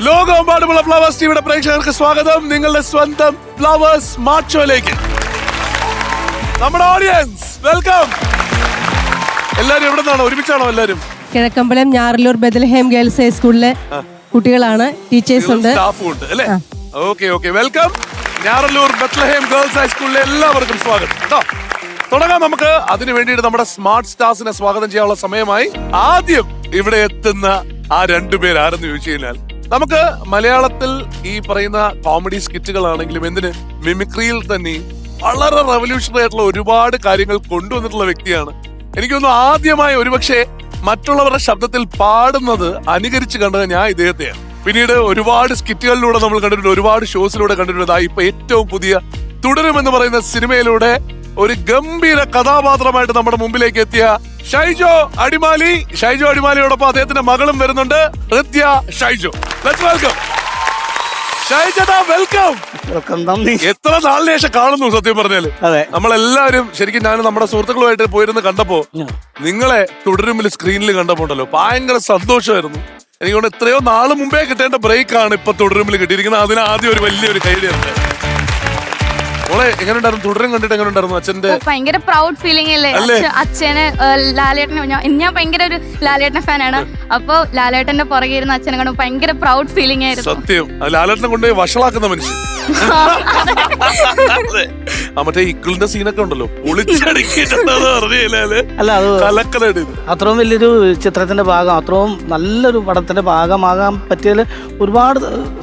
ലോകമെമ്പാടുമുള്ള ഫ്ലവേഴ്സ് ടിവിയുടെ പ്രേക്ഷകർക്ക് സ്വാഗതം. നിങ്ങളുടെ സ്വന്തം ഫ്ലവേഴ്സ് മാർച്ചോയിലേക്ക്. നമ്മുടെ ഓഡിയൻസ് വെൽക്കം. എല്ലാരും എവിടെ നിന്നാണ്? ഒരുമിച്ചാണോ എല്ലാരും? കിഴക്കമ്പലം ഞാറല്ലൂർ ബെത്ലഹേം ഗേൾസ് ഹൈസ്കൂളിലെ കുട്ടികളാണ്, ടീച്ചേഴ്സ് ഉണ്ട്, സ്റ്റാഫും ഉണ്ട് അല്ലേ? Okay welcome. Njarallur Bethlehem girls ഹൈസ്കൂളിലെ എല്ലാവർക്കും സ്വാഗതം കേട്ടോ. തുടങ്ങാം നമുക്ക്. അതിനു വേണ്ടിയിട്ട് നമ്മുടെ സ്മാർട്ട് സ്റ്റാർസിനെ സ്വാഗതം ചെയ്യാനുള്ള സമയമായി. ആദ്യം ഇവിടെ എത്തുന്ന ആ രണ്ടുപേർ ആരെന്ന് ചോദിച്ചു കഴിഞ്ഞാൽ, നമുക്ക് മലയാളത്തിൽ ഈ പറയുന്ന കോമഡി സ്കിറ്റുകളാണെങ്കിലും എന്തിന് മിമിക്രിയിൽ തന്നെ വളരെ റവല്യൂഷണറി ആയിട്ടുള്ള ഒരുപാട് കാര്യങ്ങൾ കൊണ്ടുവന്നിട്ടുള്ള വ്യക്തിയാണ്. എനിക്കൊന്നും ആദ്യമായി ഒരുപക്ഷെ മറ്റുള്ളവരുടെ ശബ്ദത്തിൽ പാടുന്നത് അനുകരിച്ച് കണ്ടത് ഞാൻ ഇദ്ദേഹത്തെയാണ്. പിന്നീട് ഒരുപാട് സ്കിറ്റുകളിലൂടെ നമ്മൾ കണ്ടിട്ടുണ്ട്, ഒരുപാട് ഷോസിലൂടെ കണ്ടിട്ടുണ്ട്. ഇപ്പൊ ഏറ്റവും പുതിയ തുടരുമെന്ന് പറയുന്ന സിനിമയിലൂടെ ഒരു ഗംഭീര കഥാപാത്രമായിട്ട് നമ്മുടെ മുമ്പിലേക്ക് എത്തിയ ഷൈജോ അടിമാലി. ഷൈജോ അടിമാലിയോടൊപ്പം അദ്ദേഹത്തിന്റെ മകളും വരുന്നുണ്ട്, ഹൃദ്യ ഷൈജോ. ലെറ്റ്സ് വെൽക്കം ഷൈജോടാ. വെൽക്കം. എത്ര നാളിന് ശേഷം കാണുന്നു സത്യം പറഞ്ഞാല്. നമ്മളെല്ലാവരും ശരിക്കും ഞാൻ നമ്മുടെ സുഹൃത്തുക്കളുമായിട്ട് പോയിരുന്ന് കണ്ടപ്പോ നിങ്ങളെ തുടരുമ്പിൽ സ്ക്രീനിൽ കണ്ടപ്പോ ഉണ്ടല്ലോ ഭയങ്കര സന്തോഷമായിരുന്നു. എനിക്കൊണ്ട് എത്രയോ നാള് മുമ്പേ കിട്ടേണ്ട ബ്രേക്ക് ആണ് ഇപ്പൊ തുടരുമ്പിൽ കിട്ടിയിരിക്കുന്നത്. അതിന് ആദ്യം ഒരു വലിയൊരു കൈഡിയുണ്ട്. മോളെ എങ്ങനെ ഉണ്ടായിരുന്നു? തുടരും കണ്ടിട്ട് എങ്ങനെ ഉണ്ടായിരുന്നു? അച്ഛന്റെ ഭയങ്കര പ്രൗഡ് ഫീലിംഗ് അല്ലേ? അച്ഛന് ലാലേട്ടനെ ഞാൻ ഭയങ്കര ഒരു ലാലേട്ടന ഫാനാണ്. അപ്പൊ ലാലേട്ടന്റെ പുറകെ ഇരുന്ന് അച്ഛനെ കണ്ടു ഭയങ്കര പ്രൗഡ് ഫീലിംഗ് ആയിരുന്നു. സത്യം. ലാലേട്ടനെ കൊണ്ട് വഷളാക്കുന്ന മനുഷ്യൻ. മറ്റേ ഇക്കിളിന്റെ സീനൊക്കെ ഉണ്ടല്ലോ, അത്രയും വലിയൊരു ചിത്രത്തിന്റെ ഭാഗം, അത്രയും നല്ലൊരു പടത്തിന്റെ ഭാഗമാകാൻ പറ്റിയതിൽ ഒരുപാട്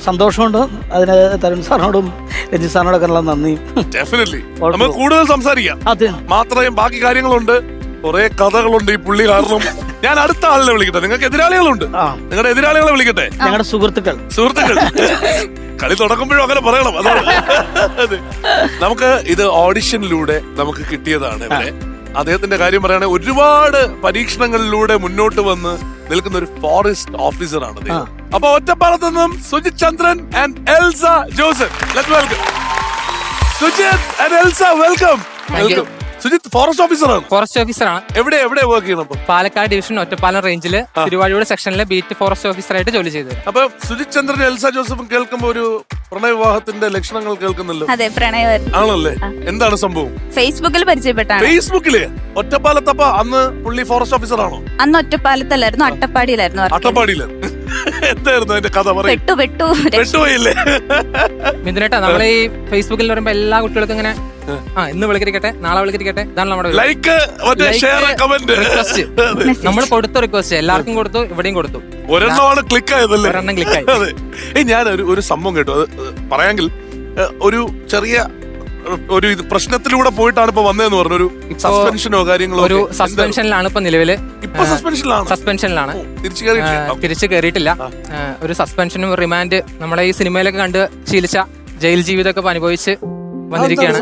സന്തോഷമുണ്ട്. അതിന് തരുൺ സാറിനോടും രഞ്ജിത് സാറിനോടൊക്കെ ഉള്ള നന്ദി. നമുക്ക് കൂടുതൽ സംസാരിക്കാം. മാത്രമേ ബാക്കി കാര്യങ്ങളുണ്ട്, കുറെ കഥകളുണ്ട് ഈ പുള്ളി കാരണം. ഞാൻ അടുത്ത ആളിനെ വിളിക്കട്ടെ. നിങ്ങൾക്ക് എതിരാളികളുണ്ട്, നിങ്ങളുടെ എതിരാളികളെ വിളിക്കട്ടെ. ഞങ്ങളുടെ സുഹൃത്തുക്കൾ കളി തുടങ്ങുമ്പോഴും അങ്ങനെ പറയണം. അതാണ് നമുക്ക് ഇത് ഓഡിഷനിലൂടെ നമുക്ക് കിട്ടിയതാണ്. ഇവിടെ അദ്ദേഹത്തിന്റെ കാര്യം പറയുകയാണെങ്കിൽ ഒരുപാട് പരീക്ഷണങ്ങളിലൂടെ മുന്നോട്ട് വന്ന് നിൽക്കുന്ന ഒരു ഫോറസ്റ്റ് ഓഫീസറാണ്. അപ്പൊ ഒറ്റപ്പാലത്ത് നിന്നും Sujith Chandran and Elsa Joseph. Let's welcome Sujith and Elsa. Welcome. Sujith forest ഓഫീസറാണ്. എവിടെ വർക്ക് ചെയ്യണം? പാലക്കാട് ഡിവിഷൻ ഒറ്റപ്പാലം റേഞ്ചില് തിരുവാഴിയൂർ സെക്ഷനിലെ ബീറ്റ് ഫോറസ്റ്റ് ഓഫീസറായിട്ട് ജോലി ചെയ്തത്. അപ്പൊ സുജിത് ചന്ദ്രൻ എൽസ ജോസഫും കേൾക്കുമ്പോ ഒരു പ്രണയ വിവാഹത്തിന്റെ ലക്ഷണങ്ങൾ കേൾക്കുന്നല്ലോ. അതെ, പ്രണയമായിരുന്നു. ആണല്ലേ? എന്താണ് സംഭവം? ഫേസ്ബുക്കിൽ പരിചയപ്പെട്ടാണ്. ഫേസ്ബുക്കില്? ഒറ്റപ്പാലത്തപ്പ അന്ന് പുള്ളി ഫോറസ്റ്റ് ഓഫീസർ ആണോ? അന്ന് ഒറ്റപ്പാലത്തല്ലായിരുന്നു, അട്ടപ്പാടിയിലായിരുന്നു. അട്ടപ്പാടിയില് എന്തായിരുന്നു അതിന്റെ കഥ? പെട്ടുപോയില്ലേ? മിഥുനേട്ടാ, നമ്മളെ ഈ ഫേസ്ബുക്കിൽ വരുമ്പോ എല്ലാ കുട്ടികൾക്കും ഇങ്ങനെ ഇന്ന് വിളിക്കട്ടെ, നാളെ വിളിക്കട്ടെ, ഇതാണ് നമ്മുടെ റിക്വസ്റ്റ്. നമ്മൾ കൊടുത്ത റിക്വസ്റ്റ് എല്ലാവർക്കും കൊടുത്തു, ഇവിടെയും കൊടുത്തു. ഒരെണ്ണം ക്ലിക്ക് ആയി. ഞാൻ ഒരു സംഭവം കേട്ടു, അത് പറയാമെങ്കിൽ. ഒരു ചെറിയ ഒരു പ്രശ്നത്തിലൂടെ പോയിട്ടാണ് ഇപ്പൊ വന്നതെന്ന് പറഞ്ഞു. ഒരു സസ്പെൻഷനോ കാര്യങ്ങളോ? ഒരു സസ്പെൻഷനിലാണ് ഇപ്പൊ നിലവില്. ഇപ്പൊ സസ്പെൻഷനിലാണ്. തിരിച്ചു കയറിയിട്ടില്ല. ഒരു സസ്പെൻഷനും റിമാൻഡ് നമ്മളെ ഈ സിനിമയിലൊക്കെ കണ്ട് ശീലിച്ച ജയിൽ ജീവിതമൊക്കെ അനുഭവിച്ച് വന്നിരിക്കുകയാണ്.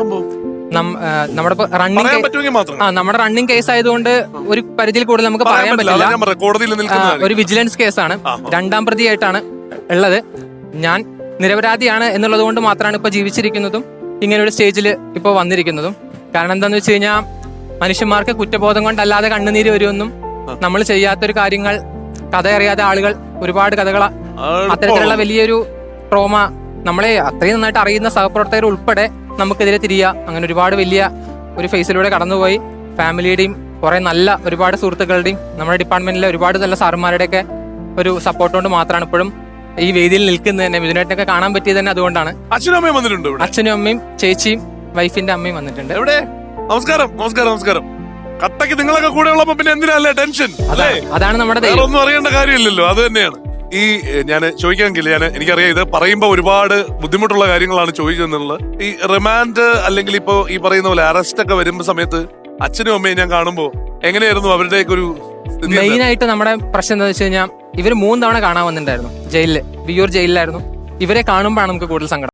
നമ്മുടെ റണ്ണിങ് കേസ് ആയതുകൊണ്ട് ഒരു പരിധിയിൽ കൂടുതൽ നമുക്ക് പറയാൻ പറ്റില്ല. ഒരു വിജിലൻസ് കേസാണ്. 2ാം പ്രതിയായിട്ടാണ് ഉള്ളത്. ഞാൻ നിരപരാധിയാണ് എന്നുള്ളത് കൊണ്ട് മാത്രമാണ് ഇപ്പൊ ജീവിച്ചിരിക്കുന്നതും ഇങ്ങനെ ഒരു സ്റ്റേജിൽ ഇപ്പൊ വന്നിരിക്കുന്നതും. കാരണം എന്താന്ന് വെച്ച് കഴിഞ്ഞാൽ മനുഷ്യന്മാർക്ക് കുറ്റബോധം കൊണ്ടല്ലാതെ കണ്ണുനീര് വരുമെന്നും നമ്മൾ ചെയ്യാത്തൊരു കാര്യങ്ങൾ കഥ അറിയാതെ ആളുകൾ ഒരുപാട് കഥകൾ അത്തരത്തിലുള്ള വലിയൊരു ട്രോമ നമ്മളെ അത്രയും നന്നായിട്ട് അറിയുന്ന സഹപ്രവർത്തകർ ഉൾപ്പെടെ നമുക്കെതിരെ തിരിയുക, അങ്ങനെ ഒരുപാട് വലിയ ഒരു ഫേസിലൂടെ കടന്നുപോയി. ഫാമിലിയുടെയും കുറെ നല്ല ഒരുപാട് സുഹൃത്തുക്കളുടെയും നമ്മുടെ ഡിപ്പാർട്ട്മെന്റിലെ ഒരുപാട് നല്ല സാറുമാരുടെയൊക്കെ ഒരു സപ്പോർട്ട് കൊണ്ട് മാത്രമാണ് ഇപ്പോഴും ഈ വേദിയിൽ നിൽക്കുന്നത്. തന്നെ മിഥുനേട്ടനൊക്കെ കാണാൻ പറ്റിയത് തന്നെ അതുകൊണ്ടാണ്. അച്ഛനും അമ്മയും ചേച്ചിയും വൈഫിന്റെ അമ്മയും വന്നിട്ടുണ്ട്. നമസ്കാരം. കട്ടക്ക് നിങ്ങളൊക്കെ കൂടെ ഉള്ളപ്പോ പിന്നെ എന്തിനല്ലേ ടെൻഷൻ? അതാണ് നമ്മുടെ ഒന്നും അറിയേണ്ട കാര്യമില്ലല്ലോ. അത് തന്നെയാണ് ഈ ഞാൻ ചോദിക്കാമെങ്കിൽ എനിക്കറിയാം ഇത് പറയുമ്പോ ഒരുപാട് ബുദ്ധിമുട്ടുള്ള കാര്യങ്ങളാണ് ചോദിക്കുന്നുള്ളത്. ഈ റിമാൻഡ് അല്ലെങ്കിൽ ഇപ്പൊ ഈ പറയുന്ന പോലെ അറസ്റ്റ് ഒക്കെ വരുമ്പോ സമയത്ത് അച്ഛനും അമ്മയും ഞാൻ കാണുമ്പോ എങ്ങനെയായിരുന്നു അവരുടെയൊക്കെ ഒരു? മെയിൻ ആയിട്ട് നമ്മുടെ പ്രശ്നം എന്താ വെച്ച് കഴിഞ്ഞാൽ ഇവര് 3 തവണ കാണാൻ വന്നിട്ടുണ്ടായിരുന്നു ജയിലില്. വിയ്യൂർ ജയിലിലായിരുന്നു. ഇവരെ കാണുമ്പോഴാണ് നമുക്ക് കൂടുതൽ സങ്കടം.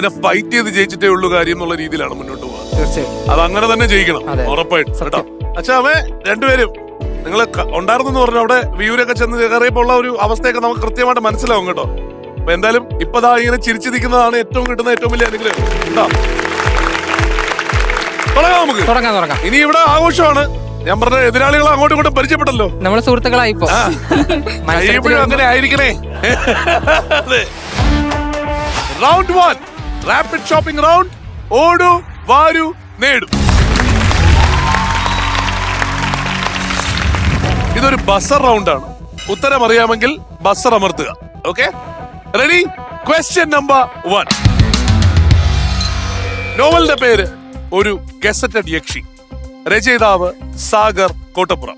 പിന്നെ ഫൈറ്റ് ചെയ്ത് ജയിച്ചിട്ടേ ഉള്ളൂ കാര്യം എന്നുള്ള രീതിയിലാണ് മുന്നോട്ട് പോകുക. തീർച്ചയായും. അത് അങ്ങനെ തന്നെ ജയിക്കണം, അതെ. ഉറപ്പായിട്ടും കേട്ടോ. അച്ഛാ അമ്മേ രണ്ടുപേരും നിങ്ങൾ ഉണ്ടായിരുന്നു പറഞ്ഞു അവിടെ വ്യൂരൊക്കെ ചെന്ന് കയറിയപ്പോൾ ഉള്ള ഒരു അവസ്ഥയൊക്കെ നമുക്ക് കൃത്യമായിട്ട് മനസ്സിലാവും കേട്ടോ. അപ്പൊ എന്തായാലും ഇപ്പതാ ഇങ്ങനെ ചിരിച്ചു നിൽക്കുന്നതാണ് ഏറ്റവും കിട്ടുന്ന ഏറ്റവും വലിയ അനുഗ്രഹം കേട്ടോ. തുടങ്ങാം നമുക്ക്. തുടങ്ങാം. ഇനി ഇവിടെ ആഘോഷമാണ്. ഞാൻ പറഞ്ഞ എതിരാളികളെ അങ്ങോട്ടും ഇങ്ങോട്ടും പരിചയപ്പെട്ടല്ലോ. നമ്മള് സുഹൃത്തുക്കളായി ഇപ്പൊ. കഴിയുമ്പോഴും അങ്ങനെ ആയിരിക്കണേ. Round 1 rapid shopping round. ഓടു വാരു നേടു. ഇതൊരു ബസർ റൗണ്ട് ആണ്. ഉത്തരം അറിയാമെങ്കിൽ ബസർ അമർത്തുക. Okay, ready? Question number 1. നോവലിന്റെ പേര് ഒരു ഗസറ്റഡ് യക്ഷി. രചയിതാവ് സാഗർ കോട്ടപ്പുറം.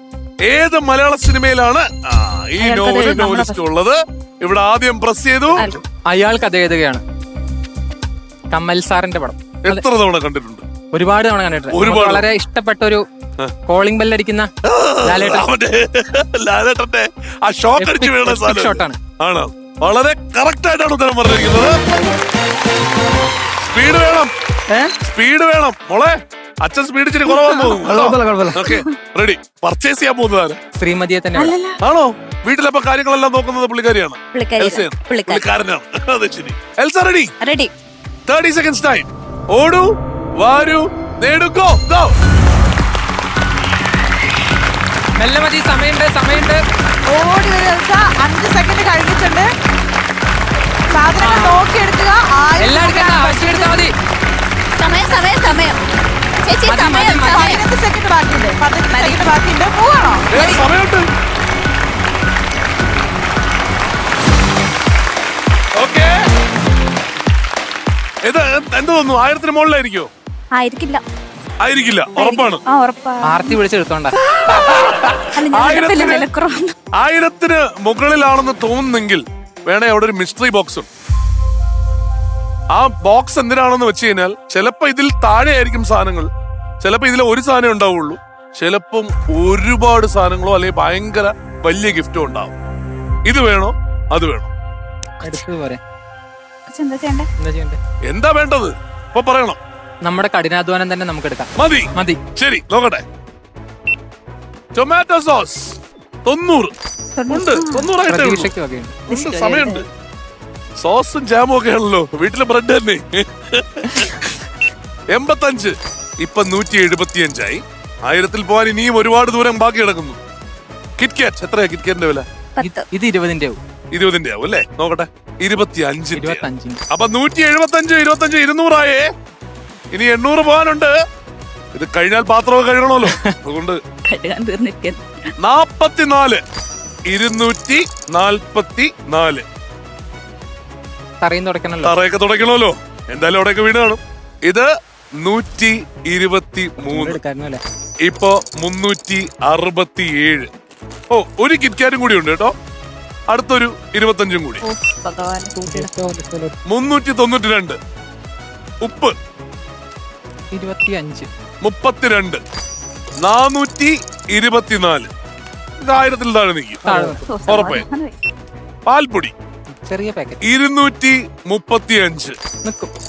ഏത് മലയാള സിനിമയിലാണ് ഈ നോവലിസ്റ്റ് ഉള്ളത്? ഇവിടെ ആദ്യം പ്രസ് ചെയ്തു. അയാൾ കഥ എഴുതുകയാണ്. കമൽ സാറിന്റെ പടം. എത്ര തവണ കണ്ടിട്ടുണ്ട്? ഒരുപാട് തവണ കണ്ടിട്ടുണ്ട്. നമുക്ക് വളരെ ഇഷ്ടപ്പെട്ട ഒരു കോളിംഗ് ബെല്ലടിക്കുന്ന ലാലേട്ടന്റെ ആ ഷോക്ക് അടിച്ചു വീണ ഷോട്ടാണ്. ആണ്. വളരെ കറക്റ്റ് ആയിട്ടാണ് ഉത്തരം പറഞ്ഞിരിക്കുന്നത്. സ്പീഡ് വേണം, സ്പീഡ് വേണം മോളെ. അച്ഛൻ സ്പീഡ് ഇച്ചിരി കുറവാന്ന് തോന്നുന്നു. Okay, ready? പർച്ചേസ് ചെയ്യാൻ പോകുന്നതാണ് ശ്രീമതിയെ തന്നെ. ആണോ? വീട്ടിലപ്പോ കാര്യങ്ങളെല്ലാം നോക്കുന്നത് പുള്ളിക്കാരിയാണ്, പുള്ളിക്കാരനാണ്. അതെ ശരി. Elsa ready? Ready. 30 seconds time. ഓടു വാരു നേടു. Go go. മെല്ലെ മതി, സമയമുണ്ട്. ഓടി വരിക. 5 സെക്കൻഡ് കഴിഞ്ഞിട്ടുണ്ട്. സാധനങ്ങൾ നോക്കിയെടുക്കുക. എല്ലാം എടുക്കണ്ട, ആവശ്യം എടുത്താൽ മതി. സമയം ചേച്ചി, സമയം. 15 സെക്കൻഡ് ബാക്കിയുണ്ട്. 15 സെക്കൻഡ് ബാക്കിയുണ്ട്. പോവാണോ? സമയമുണ്ട്. ഓക്കെ, ഇത് എന്ത് തോന്നുന്നു? 1000 മുകളിലായിരിക്കോ? ആയിരിക്കില്ല, ഉറപ്പാണ്. ആർത്തി വിളിച്ചെടുത്തോണ്ട. 1000 മുകളിലാണെന്ന് തോന്നുന്നെങ്കിൽ വേണേ അവിടെ ഒരു മിസ്റ്ററി ബോക്സ് ഉണ്ട്. ആ ബോക്സ് എന്തിനാണെന്ന് വെച്ച് കഴിഞ്ഞാൽ ചിലപ്പോ ഇതിൽ താഴെ ആയിരിക്കും സാധനങ്ങൾ, ചിലപ്പോ ഇതിൽ ഒരു സാധനം ഉണ്ടാവുള്ളൂ, ചിലപ്പം ഒരുപാട് സാധനങ്ങളോ അല്ലെങ്കിൽ ഭയങ്കര വലിയ ഗിഫ്റ്റോ ഉണ്ടാവും. ഇത് വേണോ അത് വേണോ? എന്താ വേണ്ടത് ഇപ്പൊ പറയണം. നമ്മുടെ കഠിനാധ്വാനം തന്നെ നമുക്ക് എടുക്കാം. മതി. ശരി, നോക്കട്ടെ. ടൊമാറ്റോ സോസ് 90 ഉണ്ട്. 90 ആയിട്ടേ ഉള്ളൂ. സമയമുണ്ട്. സോസും ജാമും ഒക്കെ ആണല്ലോ, വീട്ടിലെ ബ്രെഡ് തന്നെ. 85. ഇപ്പൊ 175 ആയി. 1000 പോകാൻ ഇനിയും ഒരുപാട് ദൂരം ബാക്കി കിടക്കുന്നു. കിറ്റ്കാറ്റ് എത്രയാ? കിറ്റ്കാറ്റിന്റെ വില ഇത് 20-ന്റെ ആവും. 20-ന്റെ ആവും അല്ലേ? നോക്കട്ടെ. 25. അപ്പൊ 175, 25, 200 ആയേ. ഇനി 800 പോകാനുണ്ട്. ഇത് കഴിഞ്ഞാൽ പാത്രമൊക്കെ കഴുകണമല്ലോ, അതുകൊണ്ട് 44. 244. തറയൊക്കെ തുടയ്ക്കണമല്ലോ, എന്തായാലും അവിടെയൊക്കെ വീണ് കാണും. ഇത് 123. ഇപ്പൊ 367. ഓ, ഒരു കിറ്റ്കാറ്റും കൂടി ഉണ്ട് കേട്ടോ. അടുത്തൊരു 25 കൂടി. 392. ഉപ്പ് 25. 32. 424. ഇത് 1000 താഴെ നിൽക്കും ഉറപ്പേ. പാൽപ്പൊടി ചെറിയ പാക്കറ്റ് 235.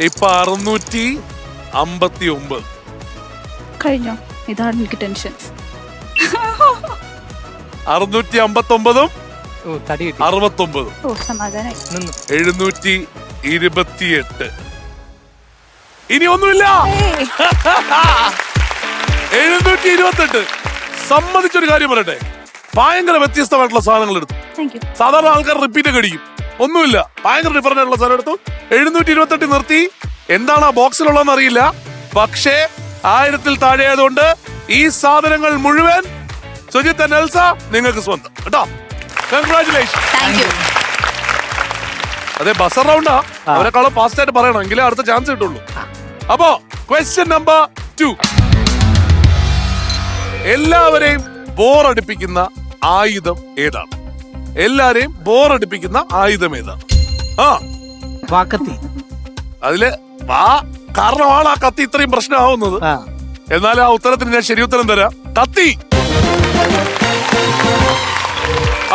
ഇപ്പൊ 659. കഴിഞ്ഞോ? ഇതാണ് എനിക്ക് ടെൻഷൻ. 659. തടി കിട്ടി. 69. 728. ഇനി ഒന്നുമില്ല. 728. സമ്മതിച്ചൊരു കാര്യം പറയട്ടെ, ഭയങ്കര വ്യത്യസ്തമായിട്ടുള്ള സാധനങ്ങൾ എടുത്തു. സാധാരണ ആൾക്കാർ റിപ്പീറ്റ് ഒക്കെ അടിക്കും. ഒന്നുമില്ല, ഭയങ്കര ഡിഫറന്റ് ആയിട്ടുള്ള സാധനം എടുത്തു. 728 നിർത്തി. എന്താണ് ആ ബോക്സിലുള്ളതെന്ന് അറിയില്ല, പക്ഷേ 1000 താഴെ ആയതുകൊണ്ട് ഈ സാധനങ്ങൾ മുഴുവൻ സുജിത്ത് ആൻഡ് എൽസ നിങ്ങൾക്ക് സ്വന്തം കേട്ടോ. കൺഗ്രാറ്റുലേഷൻ. അതെ, ബസർ റൗണ്ടാ. അവരെക്കാളും ഫാസ്റ്റ് ആയിട്ട് പറയണം, എങ്കിലേ അടുത്ത ചാൻസ് കിട്ടുള്ളൂ. അപ്പോ ക്വസ്റ്റ്യൻ നമ്പർ 2. എല്ലാവരെയും ബോറടിപ്പിക്കുന്ന ആയുധം ഏതാണ്? എല്ലാരെയും ബോറടിപ്പിക്കുന്ന ആയുധം ഏതാണ്? വാക്കത്തി. അതില് കാരണമാണ് ആ കത്തി ഇത്രയും പ്രശ്നമാവുന്നത്. എന്നാലും ആ ഉത്തരത്തിന് ഞാൻ ശരി ഉത്തരം തരാം. കത്തി.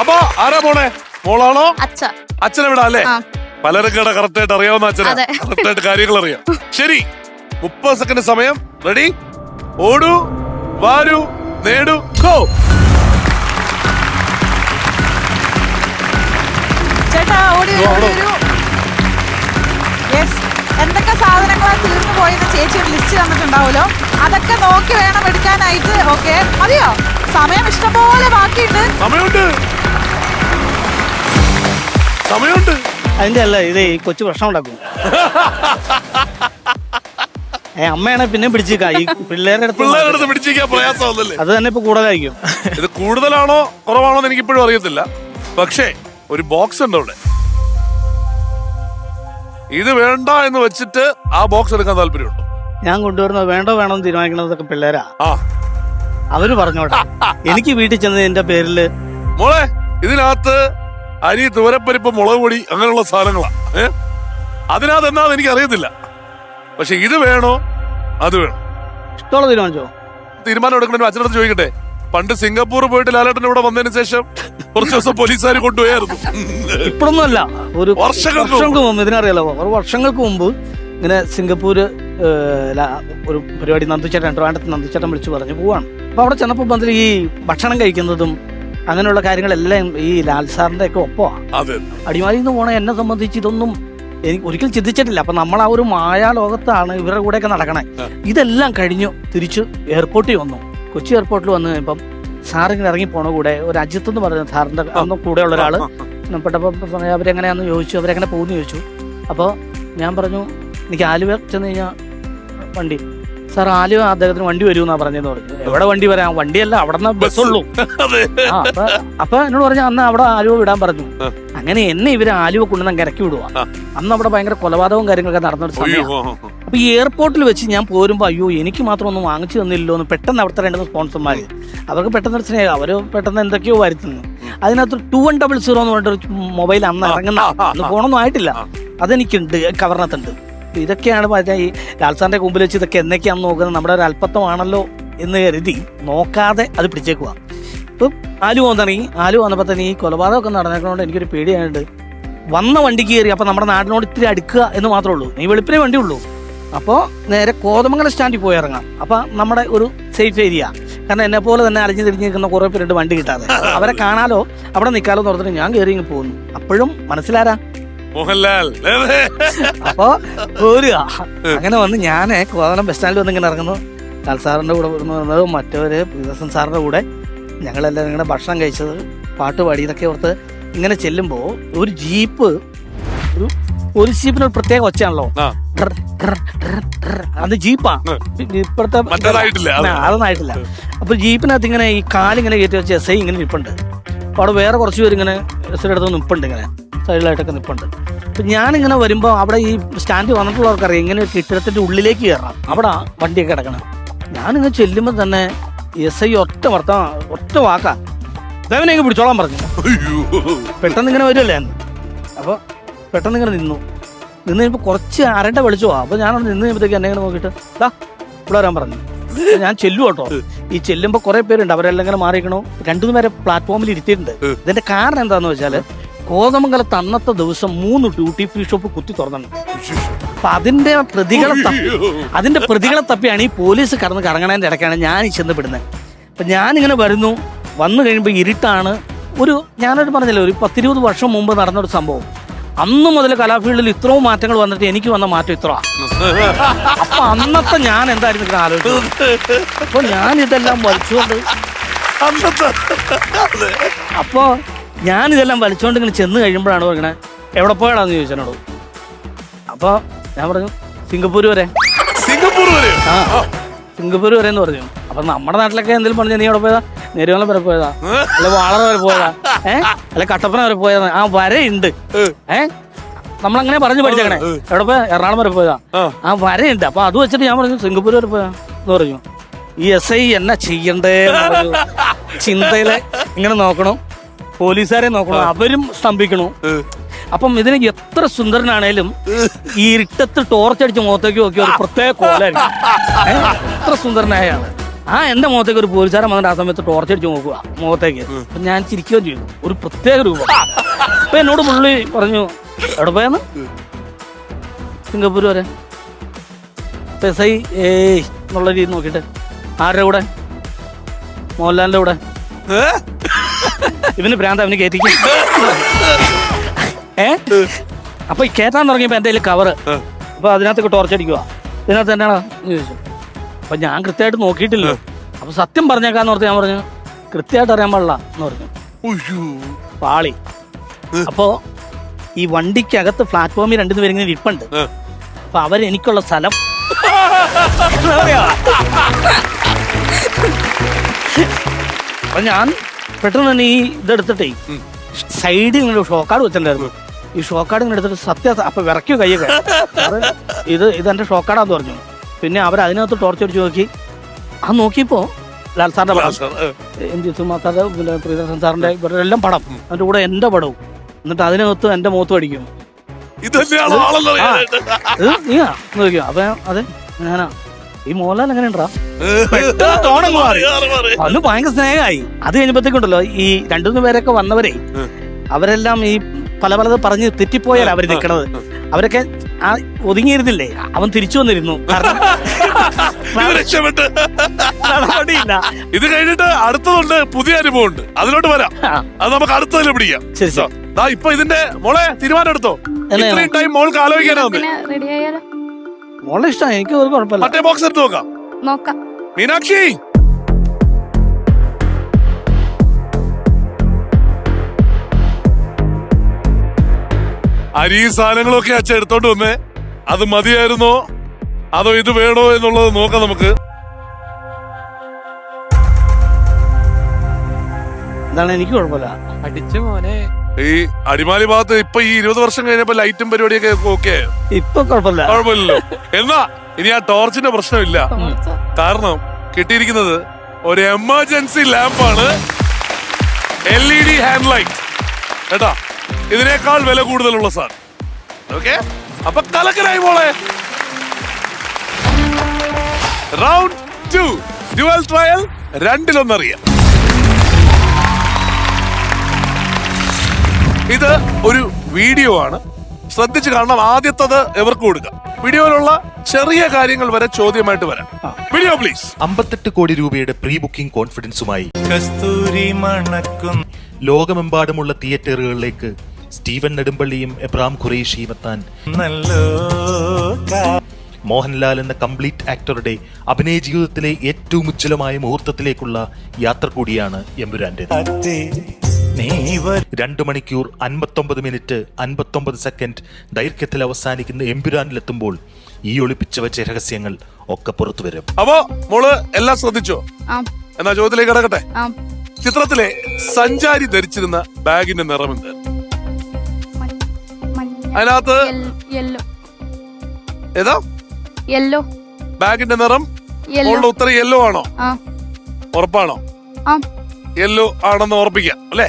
അപ്പൊ ആരാ പോണേ? മോളാണോ? അച്ഛനെ വിടാ അല്ലേ? പലർക്കും കറക്റ്റ് ആയിട്ട് അറിയാവുന്ന അച്ഛനാ. അതെ. കറക്റ്റ് ആയിട്ട് കാര്യങ്ങൾ അറിയാം. ശരി, 30 സെക്കൻഡ് സമയം. റെഡി? ഓടൂ, വാരൂ, നേടൂ, ഗോ. ചേട്ടാ ഓടി വരൂ. യെസ്, എന്തൊക്കെ സാധനങ്ങളാ തീർന്നു പോയെന്ന് ചേച്ചി ഒരു ലിസ്റ്റ് തന്നിട്ടുണ്ടാവുമല്ലോ, അതൊക്കെ നോക്കി വേണം എടുക്കാനായിട്ട്. ഓക്കെ, മതിയോ? സമയം ഇഷ്ടംപോലെ ബാക്കിയുണ്ട്. സമയമുണ്ട്. അതിന്റെ അല്ല ഇത് ഈ കൊച്ചു പ്രശ്നം ഉണ്ടാക്കും. അമ്മയാണെ പിന്നെ പിടിച്ചേക്കാം, ഈ പിള്ളേരുടെ അടുത്ത് പിടിച്ചിരിക്കാൻ പ്രയാസമൊന്നുമല്ലേ? അത് തന്നെ ഇപ്പൊ കൂടുതലായിരിക്കും. ഇത് കൂടുതലാണോ കുറവാണോ എന്ന് എനിക്ക് ഇപ്പോഴും അറിയത്തില്ല. പക്ഷേ ഒരു ബോക്സ് ഉണ്ട് അവിടെ. ഇത് വേണ്ട എന്ന് വെച്ചിട്ട് ആ ബോക്സ് എടുക്കാൻ താല്പര്യമുണ്ടോ? ഞാൻ കൊണ്ടുവരുന്നത് വേണ്ടോ വേണോ എന്ന് തീരുമാനിക്കുന്നതൊക്കെ പിള്ളേരാ. ആ, അവര് പറഞ്ഞോട്ടെ. എനിക്ക് വീട്ടിൽ ചെന്ന് എന്റെ പേരില് മോളെ ഇതിനകത്ത് അരി, തുവരപ്പരിപ്പ്, മുളക് പൊടി അങ്ങനെയുള്ള സാധനങ്ങളാ. അതിനകത്ത് എന്നാന്ന് എനിക്ക് അറിയത്തില്ല. പക്ഷെ ഇത് വേണോ അത് വേണോ ഇഷ്ടമുള്ള തീരുമാനിച്ചോ. തീരുമാനം എടുക്കണ അച്ഛനടുത്ത് ചോദിക്കട്ടെ. പണ്ട് സിംഗപ്പൂർ പോയിട്ട് ലാലേട്ടൻ ഇവിടെ വന്നതിന് ശേഷം കുറച്ച് ദിവസം പോലീസുകാർ കൊണ്ടുപോയായിരുന്നു. ഇപ്പോഴൊന്നും അല്ല, ഒരു വർഷങ്ങൾക്ക് മുമ്പ്. ഇതിനറിയാലോ, ഒരു വർഷങ്ങൾക്ക് മുമ്പ് ഇങ്ങനെ സിംഗപ്പൂര് ഒരു പരിപാടി നന്ദിച്ചേട്ടൻ വിളിച്ചു പറഞ്ഞു പോവാണ്. അപ്പൊ അവിടെ ചെന്നപ്പോ പന്തിൽ ഈ ഭക്ഷണം കഴിക്കുന്നതും അങ്ങനെയുള്ള കാര്യങ്ങളെല്ലാം ഈ ലാൽ സാറിന്റെ ഒക്കെ ഒപ്പമാണ്. അടിമാലിയിൽ നിന്ന് പോണ എന്നെ സംബന്ധിച്ച് ഇതൊന്നും എനിക്ക് ഒരിക്കലും ചിന്തിച്ചിട്ടില്ല. അപ്പൊ നമ്മൾ ആ ഒരു മായാ ലോകത്താണ് ഇവരുടെ കൂടെയൊക്കെ നടക്കണേ. ഇതെല്ലാം കഴിഞ്ഞു തിരിച്ചു എയർപോർട്ടിൽ വന്നു. കൊച്ചി എയർപോർട്ടിൽ വന്നു കഴിയുമ്പം സാറിങ്ങനെ ഇറങ്ങി പോണ കൂടെ ഒരു അജിത്ത് എന്ന് പറയുന്ന സാറിന്റെ അന്ന് കൂടെയുള്ള ഒരാള് പെട്ടപ്പോ അവരെങ്ങനെയാന്ന് ചോദിച്ചു, അവരെങ്ങനെ പോകുന്നു ചോദിച്ചു. അപ്പോൾ ഞാൻ പറഞ്ഞു എനിക്ക് ആലുവ ചെന്ന് കഴിഞ്ഞാൽ വണ്ടി. സാർ ആലുവ അദ്ദേഹത്തിന് വണ്ടി വരുമെന്നാ പറഞ്ഞെന്ന് പറഞ്ഞു. എവിടെ വണ്ടി വരാം? വണ്ടിയല്ല, അവിടെ നിന്ന് ബസ്സുള്ളൂ. അപ്പൊ എന്നോട് പറഞ്ഞു അന്ന് അവിടെ ആലുവ വിടാൻ പറഞ്ഞു. അങ്ങനെ എന്നെ ഇവര് ആലുവ കൊണ്ടുവന്ന് ഇറക്കി വിടുക. അന്ന് അവിടെ ഭയങ്കര കൊലപാതകവും കാര്യങ്ങളൊക്കെ നടന്നൊരു സമയം. അപ്പൊ ഈ എയർപോർട്ടിൽ വെച്ച് ഞാൻ പോരുമ്പോ അയ്യോ എനിക്ക് മാത്രം ഒന്നും വാങ്ങിച്ചു തന്നില്ലല്ലോ എന്ന് പെട്ടെന്ന് അവിടുത്തെ 2 സ്പോൺസർമാര് അവർക്ക് പെട്ടെന്ന് സ്നേഹം, അവര് പെട്ടെന്ന് എന്തൊക്കെയോ വരുത്തുന്നു. അതിനകത്ത് 2100 എന്ന് പറഞ്ഞിട്ട് മൊബൈൽ അന്ന് ഇറങ്ങുന്ന, അന്ന് ഫോണൊന്നും ആയിട്ടില്ല, അതെനിക്കുണ്ട്, കവറിനകത്തുണ്ട്. ഇതൊക്കെയാണ് ഈ ലാൽസാറിന്റെ മുമ്പിൽ വെച്ച് ഇതൊക്കെ എന്നൊക്കെയാണെന്ന് നോക്കുന്നത്. നമ്മുടെ ഒരു അല്പത്വമാണല്ലോ എന്ന് കരുതി നോക്കാതെ അത് പിടിച്ചേക്കുക. ഇപ്പം ആലുവ വന്നപ്പോ തന്നെ ഈ കൊലപാതകമൊക്കെ നടന്നേക്കുന്നതുകൊണ്ട് എനിക്കൊരു പേടിയായിട്ട് വന്ന വണ്ടിക്ക് കയറി. അപ്പൊ നമ്മുടെ നാടിനോട് ഇത്തിരി അടുക്കുക എന്ന് മാത്രമേ ഉള്ളൂ, നീ വെളുപ്പിനെ വണ്ടി ഉള്ളൂ. അപ്പോൾ നേരെ കോതമംഗലം സ്റ്റാൻഡിൽ പോയി ഇറങ്ങാം. അപ്പൊ നമ്മുടെ ഒരു സേഫ് ഏരിയ, കാരണം എന്നെ പോലെ തന്നെ അലിഞ്ഞു തിരിഞ്ഞ് നിൽക്കുന്ന കുറെ പേരുണ്ട് വണ്ടി കിട്ടാതെ. അവരെ കാണാലോ അവിടെ നിൽക്കാലോ എന്ന് പറഞ്ഞിട്ട് ഞാൻ കയറി ഇങ്ങ് പോകുന്നു. അപ്പോഴും മനസ്സിലാരാ? മോഹൻലാൽ. അപ്പൊ പോരുക. അങ്ങനെ വന്ന് ഞാൻ കോതമംഗലം ബസ് സ്റ്റാൻഡിൽ വന്ന് ഇങ്ങനെ ഇറങ്ങുന്നു. ലാൽ സാറിന്റെ കൂടെ വരുന്നത് മറ്റവര് പ്രിയദർശൻ സാറിന്റെ കൂടെ ഞങ്ങളെല്ലാവരും ഇങ്ങനെ ഭക്ഷണം കഴിച്ചത്, പാട്ട് പാടി, ഇതൊക്കെ ഓർത്ത് ഇങ്ങനെ ചെല്ലുമ്പോ ഒരു ജീപ്പ്, ഒരു ജീപ്പിന് ഒരു പ്രത്യേക ഒച്ചയാണല്ലോ, അത് ജീപ്പാ. ഇപ്പോഴത്തെ അതൊന്നും ആയിട്ടില്ല. അപ്പൊ ജീപ്പിനകത്ത് ഇങ്ങനെ ഈ കാലിങ്ങനെ കയറ്റി വെച്ച് എസ് ഐ ഇങ്ങനെ നിൽപ്പുണ്ട്. അപ്പൊ അവിടെ വേറെ കുറച്ച് പേര് ഇങ്ങനെ എസ് ഐ അടുത്ത് നിൽപ്പുണ്ട്, ഇങ്ങനെ സൈഡിലായിട്ടൊക്കെ നിൽപ്പുണ്ട്. അപ്പൊ ഞാനിങ്ങനെ വരുമ്പോ അവിടെ ഈ സ്റ്റാൻഡിൽ വന്നിട്ടുള്ളവർക്കറിയാം ഇങ്ങനെ കെട്ടിടത്തിന്റെ ഉള്ളിലേക്ക് കയറണം, അവിടെ വണ്ടിയൊക്കെ കിടക്കണം. ഞാനിങ്ങനെ ചെല്ലുമ്പോ തന്നെ എസ് ഐ ഒറ്റ വാക്കാ ദേവനെ പിടിച്ചോളാൻ പറഞ്ഞു. പെട്ടെന്ന് ഇങ്ങനെ വരുമല്ലേ. അപ്പൊ പെട്ടെന്ന് ഇങ്ങനെ നിന്ന് കഴിയുമ്പോൾ കുറച്ച് അരണ്ട വിളിച്ചു പോവാ. അപ്പൊ ഞാൻ നിന്ന് കഴിയുമ്പോഴത്തേക്ക് എന്നെ ഇങ്ങനെ നോക്കിയിട്ട് ഇവിടെ വരാൻ പറഞ്ഞു. ഞാൻ ചെല്ലു കേട്ടോ. ഈ ചെല്ലുമ്പോ കുറെ പേരുണ്ട്, അവരെല്ലാം ഇങ്ങനെ മാറിയിക്കണോ. 2 പേരെ പ്ലാറ്റ്ഫോമിൽ ഇരുത്തിയിട്ടുണ്ട്. ഇതിന്റെ കാരണം എന്താന്ന് വെച്ചാല് കോതമംഗലത്ത് അന്നത്തെ ദിവസം 3 ഡ്യൂട്ടി ഫ്രീ ഷോപ്പ് കുത്തി തുറന്നിട്ടുണ്ട്. അപ്പൊ അതിന്റെ പ്രതികളെ തപ്പിയാണ് ഈ പോലീസ് കറങ്ങണതിന്റെ ഇടയ്ക്കാണ് ഞാൻ ഈ ചെന്ന് പെടുന്നത്. അപ്പൊ ഞാനിങ്ങനെ വന്നു കഴിയുമ്പോൾ ഇരുട്ടാണ്. ഞാനൊരു പറഞ്ഞല്ലോ, ഒരു 10-20 വർഷം മുമ്പ് നടന്നൊരു സംഭവം. അന്നു മുതൽ കലാഫീൽഡിൽ ഇത്രയും മാറ്റങ്ങൾ വന്നിട്ട് എനിക്ക് വന്ന മാറ്റം ഇത്ര. അപ്പൊ അന്നത്തെ ഞാൻ എന്തായിരുന്നു ഇങ്ങനെ ആലോചിച്ചത്. അപ്പൊ ഞാൻ ഇതെല്ലാം വലിച്ചുകൊണ്ട് ഇങ്ങനെ ചെന്ന് കഴിയുമ്പോഴാണ് ഇങ്ങനെ എവിടെ പോയാടാന്ന് ചോദിച്ചോട്. അപ്പൊ ഞാൻ പറഞ്ഞു സിംഗപ്പൂർ വരെ എന്ന് പറഞ്ഞു. അപ്പൊ നമ്മുടെ നാട്ടിലൊക്കെ എന്തെങ്കിലും പറഞ്ഞു, നീ എവിടെ പോയതാ? നെരുവളം വരെ പോയതാ, അല്ലെ വാളറ വരെ പോയതാ, അല്ലെ കട്ടപ്പന വരെ പോയതാ. ആ വരയുണ്ട്, നമ്മളങ്ങനെ പറഞ്ഞു പഠിച്ചേക്കണേ. എവിടെ പോയാ? എറണാകുളം വരെ പോയതാ, ആ വരയുണ്ട്. അപ്പൊ അത് വെച്ചിട്ട് ഞാൻ പറഞ്ഞു സിംഗപ്പൂർ വരെ പോയാ എന്ന് പറഞ്ഞു. ഈ എസ് ഐ എന്നാ ചെയ്യണ്ടേ ചിന്തയില് ഇങ്ങനെ നോക്കണം, പോലീസുകാരെ നോക്കണം, അവരും സ്തംഭിക്കണു. അപ്പം ഇതിന് എത്ര സുന്ദരനാണേലും ഈ ഇരുട്ടത്ത് ടോർച്ചടിച്ച് മുഖത്തേക്ക് നോക്കിയ ഒരു പ്രത്യേക കോലായിരിക്കും. എത്ര സുന്ദരനായാണ് എന്റെ മുഖത്തേക്ക് ഒരു പോലീസുകാരൻ വന്നിട്ട് ആ സമയത്ത് ടോർച്ചടിച്ച് നോക്കുക മുഖത്തേക്ക്. അപ്പൊ ഞാൻ ചിരിക്കുകയും ചെയ്തു, ഒരു പ്രത്യേക രൂപം. അപ്പൊ എന്നോട് പുള്ളി പറഞ്ഞു എവിടെ പോയാന്ന്? സിംഗപ്പൂർ വരെ. പെസൈ എന്നുള്ള രീതി നോക്കിട്ട് ആരുടെ കൂടെ? മോഹൻലാലിന്റെ കൂടെ. ഇവന് ഭ്രാന്ത്, അവന് കയറ്റിക്കും. അപ്പൊ ഈ കയറ്റാൻ തുടങ്ങിയപ്പോ എന്റെ കയ്യിൽ കവറ്. അപ്പൊ അതിനകത്തൊക്കെ ടോർച്ചടിക്കുക. ഇതിനകത്ത് എന്നാണോ ചോദിച്ചു. അപ്പൊ ഞാൻ കൃത്യമായിട്ട് നോക്കിയിട്ടില്ലോ. അപ്പൊ സത്യം പറഞ്ഞേക്കാന്ന് ഓർത്ത് ഞാൻ പറഞ്ഞു കൃത്യമായിട്ട് അറിയാൻ പാടില്ല എന്ന് പറഞ്ഞു. പാളി. അപ്പോ ഈ വണ്ടിക്കകത്ത് പ്ലാറ്റ്ഫോമിൽ രണ്ടു പേരിങ്ങനെ ഇരിപ്പുണ്ട്. അപ്പൊ അവരെനിക്കുള്ള സ്ഥലം അപ്പൊ ഞാൻ പെട്ടെന്ന് തന്നെ ഈ ഇതെടുത്തിട്ടേ സൈഡിൽ ഇങ്ങനെ ഷോക്കാർഡ് വെച്ചിട്ടുണ്ടായിരുന്നു. ഈ ഷോക്കാർഡ് ഇങ്ങനെ എടുത്തിട്ട് അപ്പൊ വിറയ്ക്കോ കയ്യൊക്കെ ഇതെന്റെ ഷോക്കാർഡാന്ന് പറഞ്ഞു. പിന്നെ അവർ അതിനകത്ത് ടോർച്ചടിച്ച് നോക്കി. ആ നോക്കിയപ്പോ ലാൽ സാറിന്റെ പടം, എം ജി സുമാസാറിന്റെ, പിന്നെ പ്രിയദർശൻ സാറിന്റെ, ഇവരുടെ എല്ലാം പടം, അതിന്റെ കൂടെ എന്റെ പടവും. എന്നിട്ട് അതിനകത്ത് എന്റെ മുഖത്ത് അടിക്കും. നോക്കിയോ? അപ്പൊ അതെ ഞാനാ. ഈ മോഹൻലാൽ എങ്ങനെ ഉണ്ടാ തോണങ്ങ് മാറി. അന്ന് ഭയങ്കര സ്നേഹമായി. അത് കഴിഞ്ഞപ്പോഴത്തേക്കുണ്ടല്ലോ ഈ രണ്ടു മൂന്ന് പേരൊക്കെ വന്നവരെ അവരെല്ലാം ഈ പലത് പറഞ്ഞ് തെറ്റിപ്പോയാൽ അവര് നിൽക്കണത്. അവരൊക്കെ ആ ഒതുങ്ങിയിരുന്നില്ലേ, അവൻ തിരിച്ചു വന്നിരുന്നു. നടപടിയില്ല. ഇത് കഴിഞ്ഞിട്ട് അടുത്തതുണ്ട്, പുതിയ അനുഭവം ഉണ്ട്, അതിലോട്ട് വരാം. അത് നമുക്ക് അടുത്തതിൽ പിടിക്കാം. ഇപ്പൊ ഇതിന്റെ മോളെ തീരുമാനം എടുത്തോ? ഇത്രയും ടൈം മോൾക്ക് ആലോചിക്കാനാവുന്നേ. റെഡി ആയാലോ? മോളെ ഇഷ്ടം, എനിക്ക് ഒരു കുഴപ്പമില്ല. മറ്റേ ബോക്സ് എടുത്ത് നോക്കാം. മീനാക്ഷി, അരി സാധനങ്ങളൊക്കെ അച്ഛൻ എടുത്തോണ്ട് വന്നേ. അത് മതിയായിരുന്നോ അതോ ഇത് വേണോ എന്നുള്ളത് നോക്കാം നമുക്ക്. എന്താണ്? എനിക്ക് കുഴപ്പമില്ല. അടിച്ചു മോനെ. ഈ അടിമാലി ഭാഗത്ത് ഇപ്പൊ ഈ 20 വർഷം കഴിഞ്ഞപ്പോ ലൈറ്റും പരിപാടിയൊക്കെ ഓക്കെ ആയോ? ഇപ്പൊ കുഴപ്പമില്ലല്ലോ. എന്നാ ഇനി ആ ടോർച്ചിന്റെ പ്രശ്നമില്ല. കാരണം കിട്ടിയിരിക്കുന്നത് ഒരു എമർജൻസി ലാമ്പാണ്, LED ഹാൻഡ് ലൈറ്റ്. കേട്ടാ, ഇതിനേക്കാൾ വില കൂടുതലുള്ള സാധനം. ഓക്കെ, അപ്പൊ കലക്കലായി മോളെ. റൗണ്ട് 2 ഡ്യുവൽ ട്രയൽ, 2-1 ഇത് ഒരു വീഡിയോ ആണ്, ശ്രദ്ധിച്ചു കാണണം. ആദ്യത്തത് എവർക്ക് കൊടുക്കാം. വീഡിയോയിലുള്ള ചെറിയ കാര്യങ്ങൾ വരെ ചോദ്യമായിട്ട് വരാം. Video please. 58 കോടി രൂപയുടെ പ്രീ ബുക്കിംഗ് കോൺഫിഡൻസുമായി ലോകമെമ്പാടുമുള്ള തിയേറ്ററുകളിലേക്ക് സ്റ്റീവൻ നെടുമ്പള്ളിയും എബ്രാം ഖുറേഷിയും എത്താൻ മോഹൻലാൽ എന്ന കംപ്ലീറ്റ് ആക്ടറുടെ അഭിനയ ജീവിതത്തിലെ ഏറ്റവും ഉജ്ജ്വലമായ മുഹൂർത്തത്തിലേക്കുള്ള യാത്ര കൂടിയാണ് എമ്പുരാന്റേത്. 2 മണിക്കൂർ 59 മിനിറ്റ് 59 സെക്കൻഡ് ദൈർഘ്യത്തിൽ അവസാനിക്കുന്ന എമ്പുരാനിലെത്തുമ്പോൾ ഈ ഒളിപ്പിച്ചു വെച്ച രഹസ്യങ്ങൾ ഒക്കെ പുറത്തു വരും. അപ്പോ മോള് എല്ലാം ശ്രദ്ധിച്ചോ? എന്നാ ചോദ്യത്തിലേക്ക് കിടക്കട്ടെ. ചിത്രത്തിലെ സഞ്ചാരി ധരിച്ചിരുന്ന ബാഗിന്റെ നിറം എന്ത്? അതിനകത്ത് ഏതാ യെല്ലോ ബാഗിന്റെ നിറം? മോളുടെ ഉത്തരം യെല്ലോ ആണോ? ഉറപ്പാണോ? യെല്ലോ ആണെന്ന് ഉറപ്പിക്കാം അല്ലേ?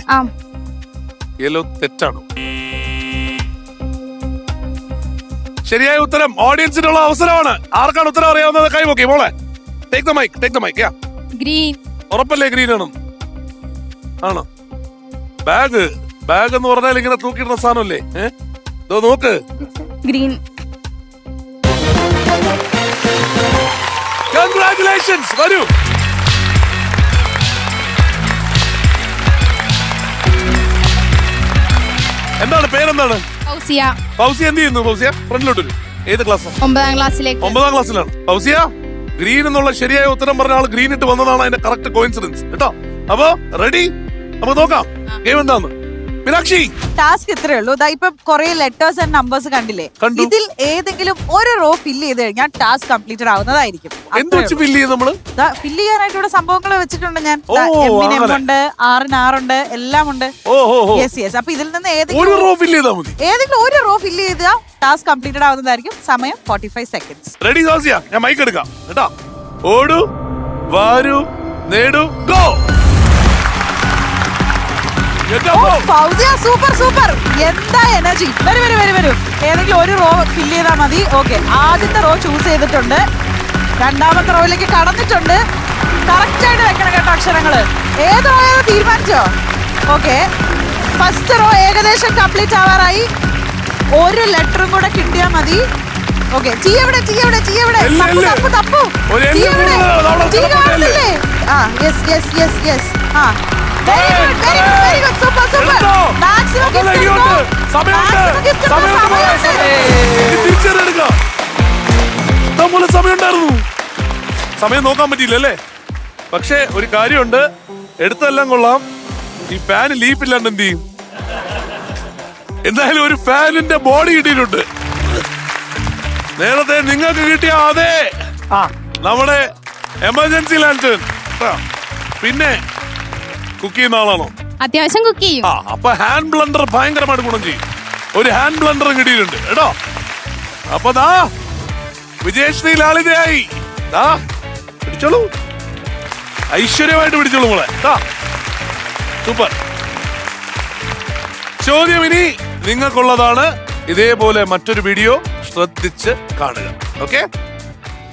യെല്ലോ തെറ്റാണോ? ശരിയായ ഉത്തരം ഓഡിയൻസിനുള്ള അവസരമാണ്. ആർക്കാണ് ഉത്തരം അറിയാവുന്നത്? കൈവോക്കി മോളെ. Take the mic. ഗ്രീൻ. ഉറപ്പല്ലേ ഗ്രീൻ ആണോ? ആണോ? ബാഗ് എന്ന് പറഞ്ഞാൽ ഇങ്ങനെ തൂക്കിയിടുന്ന സാധനമല്ലേ? നോക്ക്, ഗ്രീൻ. കൺഗ്രാറ്റുലേഷൻസ്. വരൂ. എന്താണ് പേരെന്താണ്? ഫൗസിയ. ഫൗസിയ എന്ത് ചെയ്യുന്നു? ഫൗസിയ ഫ്രണ്ടിലോട്ട് വരും. ഏത് ക്ലാസ്? 9ാം ക്ലാസ്സിലേക്ക്. 9ാം ക്ലാസ്സിലാണ് ഫൗസിയ. ഗ്രീൻ എന്നുള്ള ശരിയായ ഉത്തരം പറഞ്ഞ ആൾ ഗ്രീൻ ഇട്ട് വന്നതാണ് അതിന്റെ കറക്റ്റ് കോയിൻസിഡൻസ് കേട്ടോ. അപ്പൊ റെഡി, നമുക്ക് നോക്കാം ഗെയിം എന്താന്ന്. മീനാക്ഷി, ടാസ്ക് ഇത്രേ ഉള്ളൂ. ഇപ്പൊ കുറെ ലെറ്റേഴ്സ് ആൻഡ് നമ്പേഴ്സ് കണ്ടില്ലേ? ഇതിൽ ഏതെങ്കിലും ഒരു റോ ഫില്ല് ചെയ്ത് കഴിഞ്ഞാൽ ടാസ്ക് കംപ്ലീറ്റഡ് ആവുന്നതായിരിക്കും. എന്ത് വെച്ച് ഫില്ല് ചെയ്യും നമ്മള്? ഫില്ല് ചെയ്യാനായിട്ട് ഇവിടെ സംഭവങ്ങൾ വെച്ചിട്ടുണ്ട് ഞാൻ. M ഉണ്ട്, R ഉണ്ട്, എല്ലാം ഉണ്ട്. യെസ്. അപ്പൊ ഇതിൽ നിന്ന് ഏതെങ്കിലും ഒരു റോ ഫില്ല് ചെയ്താൽ ടാസ്ക് കംപ്ലീറ്റഡ് ആവുന്നതായിരിക്കും. സമയം 45 സെക്കൻഡ്സ്. റെഡി ഫൗസിയ? ഞാൻ മൈക്ക് എടുക്കാം കേട്ടോ. ഓടു, വാരു, നേടു, ഗോ. സൂപ്പർ. എന്താ എനർജി. വരൂ. ഏതെങ്കിലും ഒരു റോ ഫില്ല് ചെയ്താൽ മതി. ഓക്കെ, ആദ്യത്തെ റോ ചൂസ് ചെയ്തിട്ടുണ്ട്. രണ്ടാമത്തെ റോയിലേക്ക് കടന്നിട്ടുണ്ട്. കറക്റ്റ് ആയിട്ട് വെക്കണം കേട്ടോ അക്ഷരങ്ങള്. ഏത് റോ തീരുമാനിച്ചോ? ഓക്കെ, ഫസ്റ്റ് റോ ഏകദേശം കംപ്ലീറ്റ് ആവാറായി. ഒരു ലെറ്ററും കൂടെ കിട്ടിയാൽ മതി. ഓക്കെ, ചീ എവിടെ? തപ്പു. ചീ എവിടെ? ചീ കാണുന്നില്ലേ? Yes. Very good. Super. Maximum സമയമുണ്ടായിരുന്നു. സമയം നോക്കാൻ പറ്റിയില്ലല്ലേ? പക്ഷെ ഒരു കാര്യമുണ്ട്, എടുത്തെല്ലാം കൊള്ളാം. ഈ ഫാൻ ലീഫ് ഇല്ലാണ്ട് എന്ത് ചെയ്യും? എന്തായാലും ഒരു ഫാനിന്റെ ബോഡി കിട്ടിയിട്ടുണ്ട്. നേരത്തെ നിങ്ങൾക്ക് കിട്ടിയ അതെ നമ്മുടെ എമർജൻസി ലാൻറ്റേൺ. പിന്നെ കുക്ക് ചെയ്യുന്ന ആളാണോ? അത്യാവശ്യം കുക്ക് ചെയ്യും. അപ്പൊ ഹാൻഡ് ബ്ലണ്ടർ ഭയങ്കരമായിട്ട് ഗുണം ചെയ്യും. ഒരു ഹാൻഡ് ബ്ലണ്ടർ കിട്ടിയിട്ടുണ്ട് കേട്ടോ. അപ്പൊ ദാ വിജയശ്രീ ലാളിതയായി. പിടിച്ചോളൂ, ഐശ്വര്യമായിട്ട് പിടിച്ചോളൂ മോളെ. സൂപ്പർ. ചോദ്യം ഇനി നിങ്ങൾക്കുള്ളതാണ്. ഇതേപോലെ മറ്റൊരു വീഡിയോ ശ്രദ്ധിച്ച് കാണുക. Okay,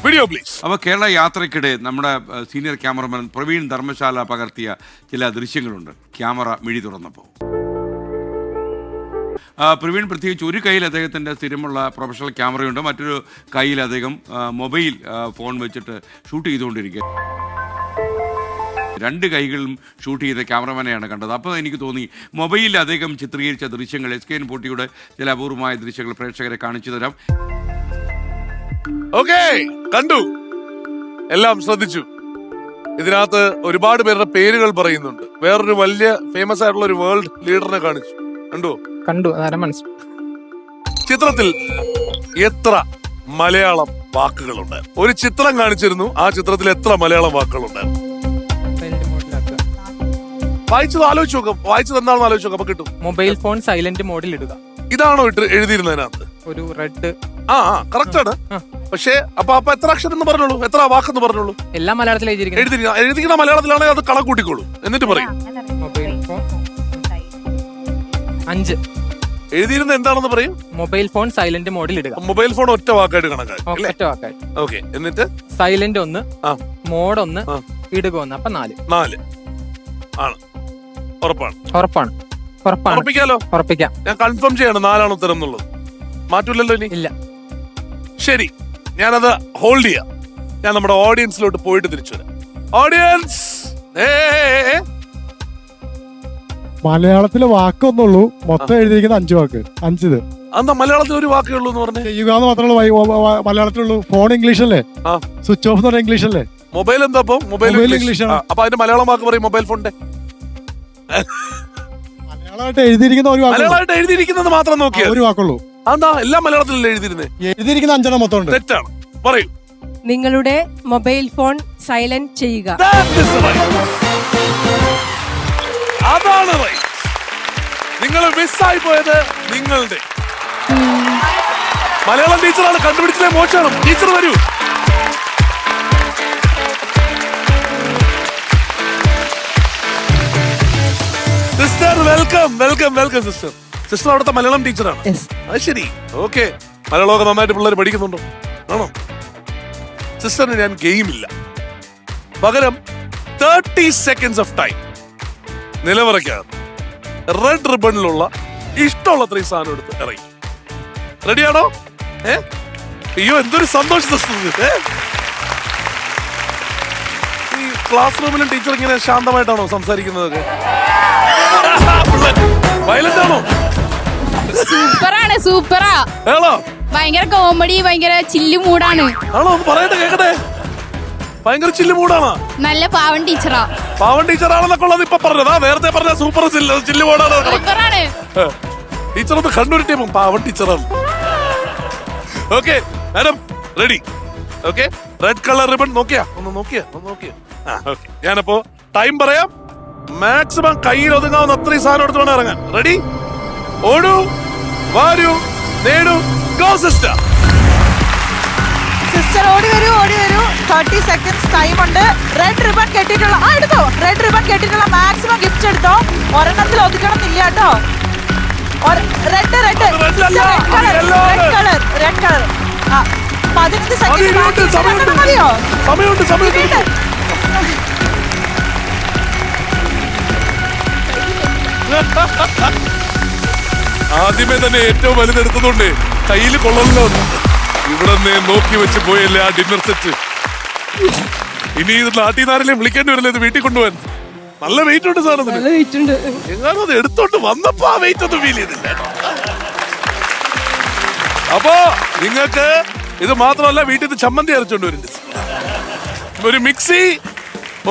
video please. അപ്പോൾ കേരള യാത്രയ്ക്കിടെ നമ്മുടെ സീനിയർ ക്യാമറമാൻ പ്രവീൺ ധർമ്മശാല പകർത്തിയ ചില ദൃശ്യങ്ങളുണ്ട്. ക്യാമറ മിഴി തുറന്നപ്പോൾ പ്രവീൺ പ്രത്യേകിച്ച് ഒരു കയ്യിൽ അദ്ദേഹത്തിൻ്റെ സ്ഥിരമുള്ള പ്രൊഫഷണൽ ക്യാമറയുണ്ട്, മറ്റൊരു കയ്യിൽ അദ്ദേഹം മൊബൈൽ ഫോൺ വെച്ചിട്ട് ഷൂട്ട് ചെയ്തുകൊണ്ടിരിക്കുക. രണ്ട് കൈകളും ഷൂട്ട് ചെയ്ത ക്യാമറമാനെയാണ് കണ്ടത്. അപ്പോൾ എനിക്ക് തോന്നി മൊബൈലിൽ അദ്ദേഹം ചിത്രീകരിച്ച ദൃശ്യങ്ങൾ SKN40 ചില അപൂർവമായ ദൃശ്യങ്ങൾ പ്രേക്ഷകരെ കാണിച്ചു തരാം. ഓക്കെ, കണ്ടു, എല്ലാം ശ്രദ്ധിച്ചു. ഇതിനകത്ത് ഒരുപാട് പേരുടെ പേരുകൾ പറയുന്നുണ്ട്. വേറൊരു വലിയ ഫേമസ് ആയിട്ടുള്ള ഒരു വേൾഡ് ലീഡറിനെ കാണിച്ചു. കണ്ടു. ചിത്രത്തിൽ എത്ര മലയാളം വാക്കുകളുണ്ട്? ഒരു ചിത്രം കാണിച്ചിരുന്നു. ആ ചിത്രത്തിൽ എത്ര മലയാളം വാക്കുകളുണ്ട്? വായിച്ചത് ആലോചിച്ച് നോക്കാം. വായിച്ചത് എന്താണെന്ന് ആലോചിച്ച് നോക്കാം. അപ്പൊ കിട്ടും. മൊബൈൽ ഫോൺ സൈലന്റ് മോഡിൽ ഇടുക. ഇതാണോ എഴുതിയിരുന്നതിനകത്ത്? ഒരു റെഡ്. കറക്റ്റ് ആണ്. പക്ഷേ അപ്പൊ എത്ര അക്ഷരം എന്ന് പറഞ്ഞോളൂ, എത്ര വാക്കെന്ന് പറഞ്ഞോളൂ. എല്ലാം മലയാളത്തിൽ എഴുതിയിരിക്കുന്ന മലയാളത്തിലാണെങ്കിൽ അത് കണക്കൂട്ടിക്കോളൂ, എന്നിട്ട് പറയും. Mobile phone 5. എഴുതിയിരുന്ന എന്താണെന്ന് പറയും. മൊബൈൽ ഫോൺ സൈലന്റ് മോഡിൽ ഇടുക. മൊബൈൽ ഫോൺ ഒറ്റ വാക്കായിട്ട് കണക്കാക്കി. ഓക്കെ, എന്നിട്ട് സൈലന്റ് 1, മോഡ് 1, ഇടുക 1. അപ്പൊ 4 ആണ്. ഉറപ്പാണ്? ഉറപ്പിക്കാലോ? ഉറപ്പിക്കാം. ഞാൻ കൺഫേം ചെയ്യാണ് 4 ആണ് ഉത്തരം എന്നുള്ളത്. മാറ്റൂലല്ലോ ഇനി? ഇല്ല. ശരി, ഞാനത് ഹോൾഡ് ചെയ്യാം. ഞാൻ നമ്മുടെ ഓഡിയൻസിലോട്ട് പോയിട്ട് തിരിച്ചു വരാം. ഓഡിയൻസ്, മലയാളത്തിലെ വാക്കൊന്നുള്ളൂ, മൊത്തം എഴുതിയിരിക്കുന്ന 5 വാക്ക്. 5 ഇത് എന്താ മലയാളത്തിൽ ഒരു വാക്കേ ഉള്ളൂ എന്ന് പറഞ്ഞേ? ചെയ്യുക എന്ന് മാത്രമേ മലയാളത്തിലുള്ളൂ. ഫോൺ ഇംഗ്ലീഷ് അല്ലേ? സ്വിച്ച് ഓഫ് എന്ന് പറഞ്ഞ ഇംഗ്ലീഷ് അല്ലേ? മൊബൈൽ എന്താ? Mobile English. അപ്പൊ അതിന്റെ മലയാളം വാക്ക് പറയും. മൊബൈൽ ഫോണിന്റെ മലയാളമായിട്ട് എഴുതിയിരിക്കുന്ന ഒരു മലയാളമായിട്ട് എഴുതിയിരിക്കുന്നത് മാത്രം നോക്കിയാൽ ഒരു വാക്കുള്ളൂ. അതെന്താ എല്ലാം മലയാളത്തിലല്ലേ എഴുതിയിരിക്കുന്ന 5 മൊത്തം ഉണ്ട്. തെറ്റാണ്. പറയൂ. നിങ്ങളുടെ മൊബൈൽ ഫോൺ സൈലന്റ് ചെയ്യുക. അതാണ് നിങ്ങൾ മിസ്സായി പോയത്. നിങ്ങളുടെ മലയാളം ടീച്ചറാണ് കണ്ടുപിടിച്ചതേ. മോശമാണ്. ടീച്ചർ വരൂ. Sister welcome sister. സിസ്റ്റർ അവിടുത്തെ മലയാളം ടീച്ചറാണ്. അത് ശരി. ഓക്കെ, മലയാളമൊക്കെ നന്നായിട്ട് പിള്ളേർ പഠിക്കുന്നുണ്ടോ? ആണോ? സിസ്റ്ററിന് ഞാൻ ഗെയിമില്ല, പകരം 30 seconds ഓഫ് ടൈം നിലവറയ്ക്കകത്ത് റെഡ് റിബണിലുള്ള ഇഷ്ടമുള്ള 3 സാധനം എടുത്ത് ഇറങ്ങി. റെഡിയാണോ? അയ്യോ, എന്തൊരു സന്തോഷം സിസ്റ്റർ. ഈ ക്ലാസ് റൂമിലും ടീച്ചർ ഇങ്ങനെ ശാന്തമായിട്ടാണോ സംസാരിക്കുന്നതൊക്കെ? വയലന്റ് ആണോ? സൂപ്പറാ. ഭയങ്കര കോമഡി, ഭയങ്കര ചില്ലു മൂടാണ്. ആണോ? ഒന്ന് പറയട്ടെ, കേക്കട്ടെ. ഭയങ്കര ചില്ലു മൂടാണ്. നല്ല പാവൻ ടീച്ചറാ. പാവൻ ടീച്ചറാണെന്നൊക്കെ ഉള്ളത് ഇപ്പൊ പറഞ്ഞതാ. നേരത്തെ പറഞ്ഞ സൂപ്പർ ചില്ലു മൂടാണ്. ടീച്ചർ ഒന്ന് കണ്ണൂരിട്ടേ പാവൻ ടീച്ചറാണ്. Okay madam, ready? Okay, red colour ribbon നോക്കിയാ? ഒന്ന് നോക്കിയാ? ഞാനപ്പോ ടൈം പറയാം. മാക്സിമം കയ്യിൽ ഒതുങ്ങാവുന്ന അത്രയും സാധനം എടുത്ത് വേണം ഇറങ്ങാൻ. റെഡി? ഓടൂ, വാരൂ, നേടൂ, ഗോ സിസ്റ്റർ. സിസ്റ്റർ ഓടി വരൂ. 30 seconds ടൈം ഉണ്ട്. റെഡ് റിബൺ കെട്ടിട്ടുള്ള എടുത്തോ. റെഡ് റിബൺ കെട്ടിട്ടുള്ള മാക്സിമം ഗിഫ്റ്റ് എടുത്തോ. ഒരെണ്ണത്തിൽ ഒതുക്കണമെന്നില്ല കേട്ടോ. റെഡ് കളർ 15 സെക്കൻഡ് മതിയോ? സമയമുണ്ട്. ആദ്യമേ തന്നെ ഏറ്റവും വലുതെടുത്തതുകൊണ്ട് കയ്യിൽ കൊള്ളല്ലോ. ഇവിടെ നിന്ന് നോക്കി വെച്ച് പോയല്ലേ ആ ഡിന്നർ സെറ്റ്. ഇനി ഇത് നാട്ടിൽ നിന്നാരെങ്കിലും വിളിക്കേണ്ടി വരില്ല ഇത് വീട്ടിൽ കൊണ്ടുപോകാൻ. നല്ല വെയിറ്റ് ഉണ്ട് സാധനത്തിന്. എങ്ങാനും അത് എടുത്തോണ്ട് വന്നപ്പോ ആ വെയിറ്റ് ഒന്നും ഫീൽ ചെയ്തില്ല. അപ്പോ നിങ്ങൾക്ക് ഇത് മാത്രമല്ല, വീട്ടിൽ നിന്ന് ചമ്മന്തി അരച്ചോണ്ട് വരുന്നുണ്ട്, ഒരു മിക്സി,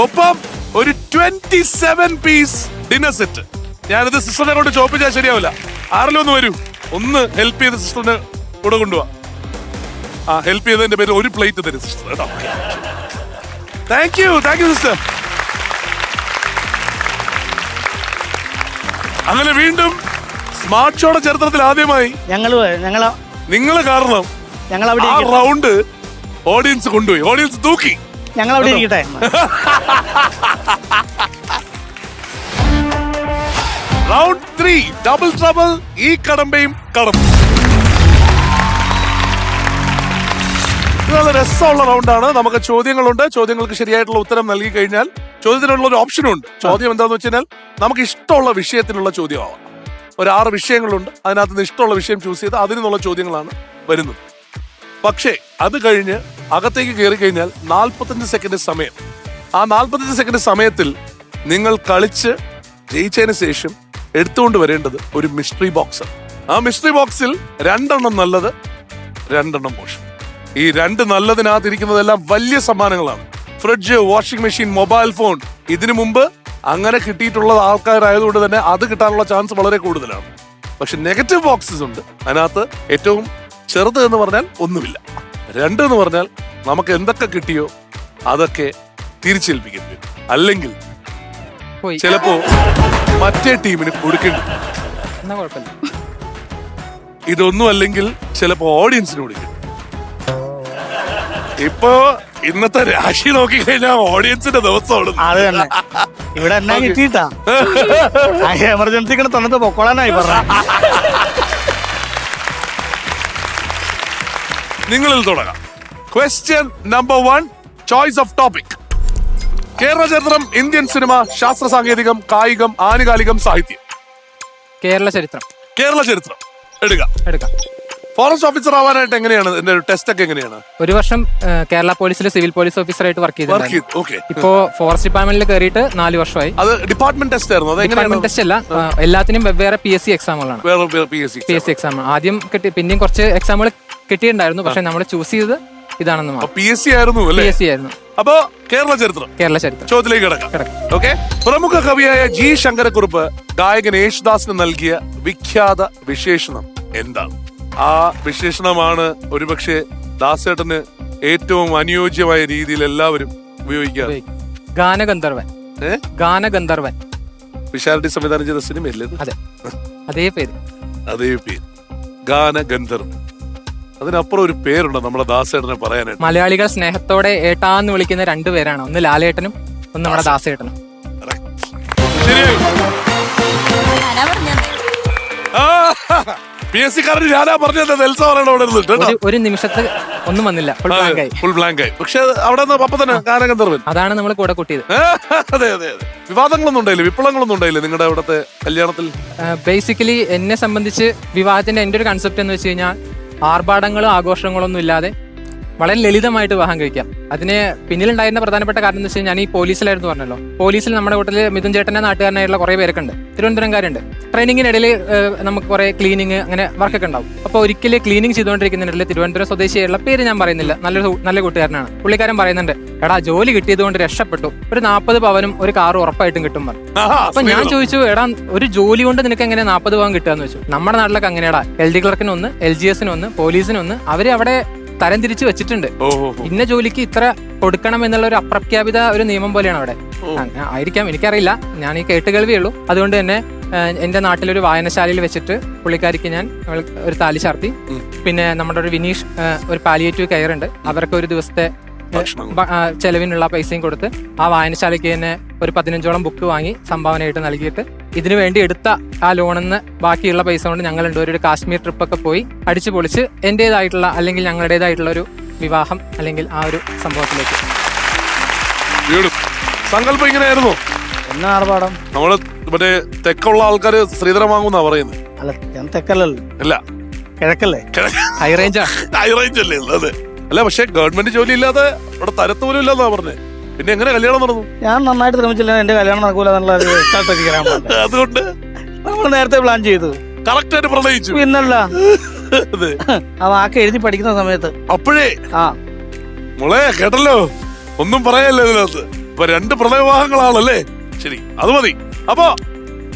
ഒപ്പം ഒരു 27 പീസ് ഡിന്നർ സെറ്റ്. ഞാനിത് സിസ്റ്ററിനെ കൊണ്ട് ചോപ്പിച്ചാൽ ശരിയാവില്ല. ആരെങ്കിലും ഒന്ന് വരൂ, ഒന്ന് ഹെൽപ്പ് ചെയ്ത് സിസ്റ്ററിനെ കൂടെ കൊണ്ടുപോവാ. ആ ഹെൽപ്പ് ചെയ്തതിന്റെ പേര് ഒരു പ്ലേറ്റ് തരും സിസ്റ്റർ കേട്ടോ. Thank you sister. അങ്ങനെ വീണ്ടും സ്മാർട്ട് ഷോയുടെ ചരിത്രത്തിൽ ആദ്യമായി നിങ്ങൾ കാരണം ആ റൗണ്ട് ഓഡിയൻസ് കൊണ്ടുപോയി, ഓഡിയൻസ് തൂക്കി. ഞങ്ങൾ അവിടെ ഇരിക്കട്ടെ. റൗണ്ട് 3 ഡബിൾ ട്രബിൾ, ഈ കടമ്പയും കടമ്പ. നല്ല രസമുള്ള റൗണ്ടാണ്. നമുക്ക് ചോദ്യങ്ങളുണ്ട്. ചോദ്യങ്ങൾക്ക് ശരിയായിട്ടുള്ള ഉത്തരം നൽകി കഴിഞ്ഞാൽ ചോദ്യത്തിനുള്ള ഒരു ഓപ്ഷനും ഉണ്ട്. ചോദ്യം എന്താണെന്ന് വെച്ച് കഴിഞ്ഞാൽ നമുക്ക് ഇഷ്ടമുള്ള വിഷയത്തിനുള്ള ചോദ്യമാവാം. ഒരു 6 വിഷയങ്ങളുണ്ട്, അതിനകത്ത് നിന്ന് ഇഷ്ടമുള്ള വിഷയം ചൂസ് ചെയ്ത് അതിനുള്ള ചോദ്യങ്ങളാണ് വരുന്നത്. പക്ഷേ അത് കഴിഞ്ഞ് അകത്തേക്ക് കയറി കഴിഞ്ഞാൽ 45 സെക്കൻഡ് സമയം. ആ 45 സെക്കൻഡ് സമയത്തിൽ നിങ്ങൾ കളിച്ച് ജയിച്ചതിന് ശേഷം എടുത്തുകൊണ്ട് വരേണ്ടത് ഒരു മിസ്റ്ററി ബോക്സ്. ആ മിസ്റ്ററി ബോക്സിൽ 2 നല്ലത്, 2 മോശം. ഈ 2 നല്ലതിനകത്ത് ഇരിക്കുന്നതെല്ലാം വലിയ സമ്മാനങ്ങളാണ്. Fridge, washing machine, mobile phone. ഇതിനു മുമ്പ് അങ്ങനെ കിട്ടിയിട്ടുള്ള ആൾക്കാരായതുകൊണ്ട് തന്നെ അത് കിട്ടാനുള്ള ചാൻസ് വളരെ കൂടുതലാണ്. പക്ഷെ നെഗറ്റീവ് ബോക്സസ് ഉണ്ട്. അതിനകത്ത് ഏറ്റവും ചെറുത് എന്ന് പറഞ്ഞാൽ ഒന്നുമില്ല. 2 എന്ന് പറഞ്ഞാൽ നമുക്ക് എന്തൊക്കെ കിട്ടിയോ അതൊക്കെ തിരിച്ചേൽപ്പിക്കേണ്ടി വരും. അല്ലെങ്കിൽ ചിലപ്പോ മറ്റേ ടീമിന് കൊടുക്കേണ്ടി വരും. ഇതൊന്നും അല്ലെങ്കിൽ ചിലപ്പോ ഓഡിയൻസിന് കൊടുക്കും. ഇപ്പൊ ഇന്നത്തെ രാശി നോക്കി കഴിഞ്ഞാൽ ഓഡിയൻസിന്റെ ദിവസമാണ്. അത് തന്നെ ഇവിടെ എന്നാ കിട്ടിയിട്ടാ എമർജൻസിക്ക് തന്നിട്ട് പൊക്കോളാനായി പറഞ്ഞ. നിങ്ങളിൽ തുടങ്ങാം. Question number 1, choice of topic. Kerala ചരിത്രം, ഇന്ത്യൻ സിനിമ, ശാസ്ത്ര സാങ്കേതികം, കായികം, ആനുകാലികം, സാഹിത്യം. കേരള ചരിത്രം. കേരള ചരിത്രം എടുക്കാം. ഫോറസ്റ്റ് ഓഫീസർ ആവാനായിട്ട് എങ്ങനെയാണ് എന്റെ ടെസ്റ്റ് ഒക്കെ എങ്ങനെയാണ്? ഒരു വർഷം കേരള പോലീസിൽ സിവിൽ പോലീസ് ഓഫീസറായിട്ട് വർക്ക് ചെയ്തു. ഓക്കെ. ഇപ്പോ ഫോറസ്റ്റ് ഡിപ്പാർട്ട്മെന്റിൽ കയറിയിട്ട് 4 വർഷമായി. അത് ഡിപ്പാർട്ട്മെന്റ് ടെസ്റ്റ് ആയിരുന്നു? ഡിപ്പാർട്ട്മെന്റ് ടെസ്റ്റ് അല്ല, എല്ലാത്തിനും വെവ്വേറെ PSC എക്സാമുകളാണ്. PSC എക്സാം ആദ്യം കിട്ടി, പിന്നെയും കുറച്ച് എക്സാമുകൾ കിട്ടിയിട്ടുണ്ടായിരുന്നു. പക്ഷെ നമ്മൾ ചൂസ് ചെയ്തത് ഇതാണെന്ന് മാത്രം. PSC ആയിരുന്നു അല്ലേ? PSC ആയിരുന്നു. അപ്പോ കേരള ചരിത്രം ചോദ്യത്തിലേക്ക് കിടക്കാം. ഓക്കെ. പ്രമുഖ കവിയായ G. ശങ്കരക്കുറുപ്പ് ഗായകൻ യേശുദാസിന് നൽകിയ വിഖ്യാത വിശേഷണം എന്താണ്? ആ വിശേഷണമാണ് ഒരുപക്ഷെ ദാസേട്ടന് ഏറ്റവും അനുയോജ്യമായ രീതിയിൽ എല്ലാവരും ഉപയോഗിക്കുക. ഗാനഗന്ധർവൻ. ഗാനഗന്ധർവൻ വിശാരടി സംവിധാനം ചെയ്ത സിനിമയല്ലേ? അതെ, അതേ പേര്. ഗാനഗന്ധർവൻ. അതിനപ്പുറം ഒരു പേരുണ്ട് നമ്മുടെ ദാസേട്ടനെ പറയാനായിട്ട്. മലയാളികൾ സ്നേഹത്തോടെ ഏട്ടാന്ന് വിളിക്കുന്ന 2 പേരാണ്. ഒന്ന് ലാലേട്ടനും ഒന്ന് നമ്മുടെ ദാസേട്ടനും. PSC-കാരൻ ഞാനാ പറഞ്ഞത്. ഒരു നിമിഷത്തിൽ ഒന്നും വന്നില്ല, ഫുൾ ബ്ലാങ്ക് ആയി. പക്ഷെ അവിടെ അപ്പൊ തന്നെ ഗാനഗന്ധർവൻ. അതാണ് നമ്മൾ കൂടെ കൂട്ടിയത്. അതെ. വിവാദങ്ങളൊന്നും ഉണ്ടായില്ലേ, വിപ്ലവങ്ങളൊന്നും ഉണ്ടായില്ലേ നിങ്ങളുടെ അവിടുത്തെ കല്യാണത്തിൽ? ബേസിക്കലി എന്നെ സംബന്ധിച്ച് വിവാഹത്തിന്റെ എന്റെ ഒരു കൺസെപ്റ്റ് എന്ന് വെച്ച് കഴിഞ്ഞാൽ ആർഭാടങ്ങളും ആഘോഷങ്ങളൊന്നും ഇല്ലാതെ വളരെ ലളിതമായിട്ട് വിവാഹം കഴിക്കാം. അതിന് പിന്നിലുണ്ടായിരുന്ന പ്രധാനപ്പെട്ട കാരണം എന്ന് വെച്ച് കഴിഞ്ഞാൽ ഞാൻ ഈ പോലീസിലായിരുന്നു പറഞ്ഞല്ലോ. പോലീസിൽ നമ്മുടെ കൂട്ടത്തിൽ മിഥുൻ ചേട്ടന്റെ നാട്ടുകാരനായിട്ടുള്ള കുറെ പേരൊക്കെ ഉണ്ട്, തിരുവനന്തപുരംകാരുണ്ട്. ട്രെയിനിങ്ങിനിടയിൽ നമുക്ക് കുറെ ക്ലീനിങ് അങ്ങനെ വർക്കൊക്കെ ഉണ്ടാവും. അപ്പോൾ ഒരിക്കലും ക്ലീനിങ് ചെയ്തുകൊണ്ടിരിക്കുന്നതിനിടയിൽ തിരുവനന്തപുരം സ്വദേശിയായുള്ള പേര് ഞാൻ പറയുന്നില്ല, നല്ല കൂട്ടുകാരനാണ്. പുള്ളിക്കാരൻ പറയുന്നുണ്ട്, എടാ ജോലി കിട്ടിയതുകൊണ്ട് രക്ഷപ്പെട്ടു, ഒരു 40 പവനും ഒരു കാറും ഉറപ്പായിട്ടും കിട്ടും പറഞ്ഞു. അപ്പൊ ഞാൻ ചോദിച്ചു, എടാ ഒരു ജോലി കൊണ്ട് നിനക്ക് എങ്ങനെ 40 പവൻ കിട്ടുകയെന്ന് വെച്ചു. നമ്മുടെ നാട്ടിലൊക്കെ അങ്ങനെയാടാ, LD ക്ലർക്കിനൊന്ന്, LGS-നൊന്ന്, പോലീസിനൊന്ന്, അവര് അവിടെ തരം തിരിച്ചു വെച്ചിട്ടുണ്ട്. ഇന്ന ജോലിക്ക് ഇത്ര കൊടുക്കണം എന്നുള്ള ഒരു അപ്രഖ്യാപിത ഒരു നിയമം പോലെയാണ് അവിടെ. ആയിരിക്കാം, എനിക്കറിയില്ല, ഞാൻ ഈ കേട്ടുകേൾവിയേ ഉള്ളൂ. അതുകൊണ്ട് തന്നെ എന്റെ നാട്ടിലൊരു വായനശാലയിൽ വെച്ചിട്ട് പുള്ളിക്കാരിക്ക് ഞാൻ ഒരു താലി ചാർത്തി. പിന്നെ നമ്മുടെ ഒരു വിനീഷ് ഒരു പാലിയേറ്റീവ് കെയർ ഉണ്ട്, അവർക്ക് ഒരു ദിവസത്തെ ചെലവിനുള്ള പൈസയും കൊടുത്ത് ആ വായനശാലയ്ക്ക് തന്നെ ഒരു 15ഓളം ബുക്ക് വാങ്ങി സംഭാവനയായിട്ട് നൽകിയിട്ട് ഇതിനു വേണ്ടി എടുത്ത ആ ലോണിന്ന് ബാക്കിയുള്ള പൈസ കൊണ്ട് ഞങ്ങൾ ഒരു കാശ്മീർ ട്രിപ്പൊക്കെ പോയി അടിച്ചു പൊളിച്ച് എന്റേതായിട്ടുള്ള അല്ലെങ്കിൽ ഞങ്ങളുടേതായിട്ടുള്ള ഒരു വിവാഹം അല്ലെങ്കിൽ ആ ഒരു സംഭവത്തിലേക്ക്. സങ്കല്പം ഇങ്ങനെയായിരുന്നു. എന്നാ ആർഭാടം? നമ്മള് മറ്റേ തെക്കുള്ള ആൾക്കാര് ശ്രീധരം വാങ്ങുന്നാ പറയുന്നത്. അല്ല ഞാൻ തെക്കല്ലല്ലോ, അല്ല കിഴക്കല്ലേ. ഹൈ റേഞ്ചാ. ഹൈ റേഞ്ച് അല്ലേ ഉള്ളത്? അല്ല പക്ഷെ ഗവൺമെന്റ് ജോലി ഇല്ലാതെ ഇവിടെ തരത്ത് പോലും ഇല്ലാന്നാ പറഞ്ഞേ. പിന്നെ എങ്ങനെ കല്യാണം നടന്നു? ഞാൻ നന്നായിട്ട് ശ്രമിച്ചില്ല, എന്റെ കല്യാണം നടക്കൂല എന്നുള്ള അതുകൊണ്ട് നമ്മൾ നേരത്തെ പ്ലാൻ ചെയ്തു. കറക്റ്റ് ആയിട്ട് പ്രണയിച്ചു. പിന്നല്ല, അതെ. ആ വാക്ക് എഴുതി പഠിക്കുന്ന സമയത്ത് അപ്പോഴേ ആ മോളെ കേട്ടല്ലോ, ഒന്നും പറയല്ലേ ഇതിനകത്ത്. ഇപ്പൊ 2 പ്രണയവിവാഹങ്ങളാണല്ലേ? ശരി, അത് മതി. അപ്പൊ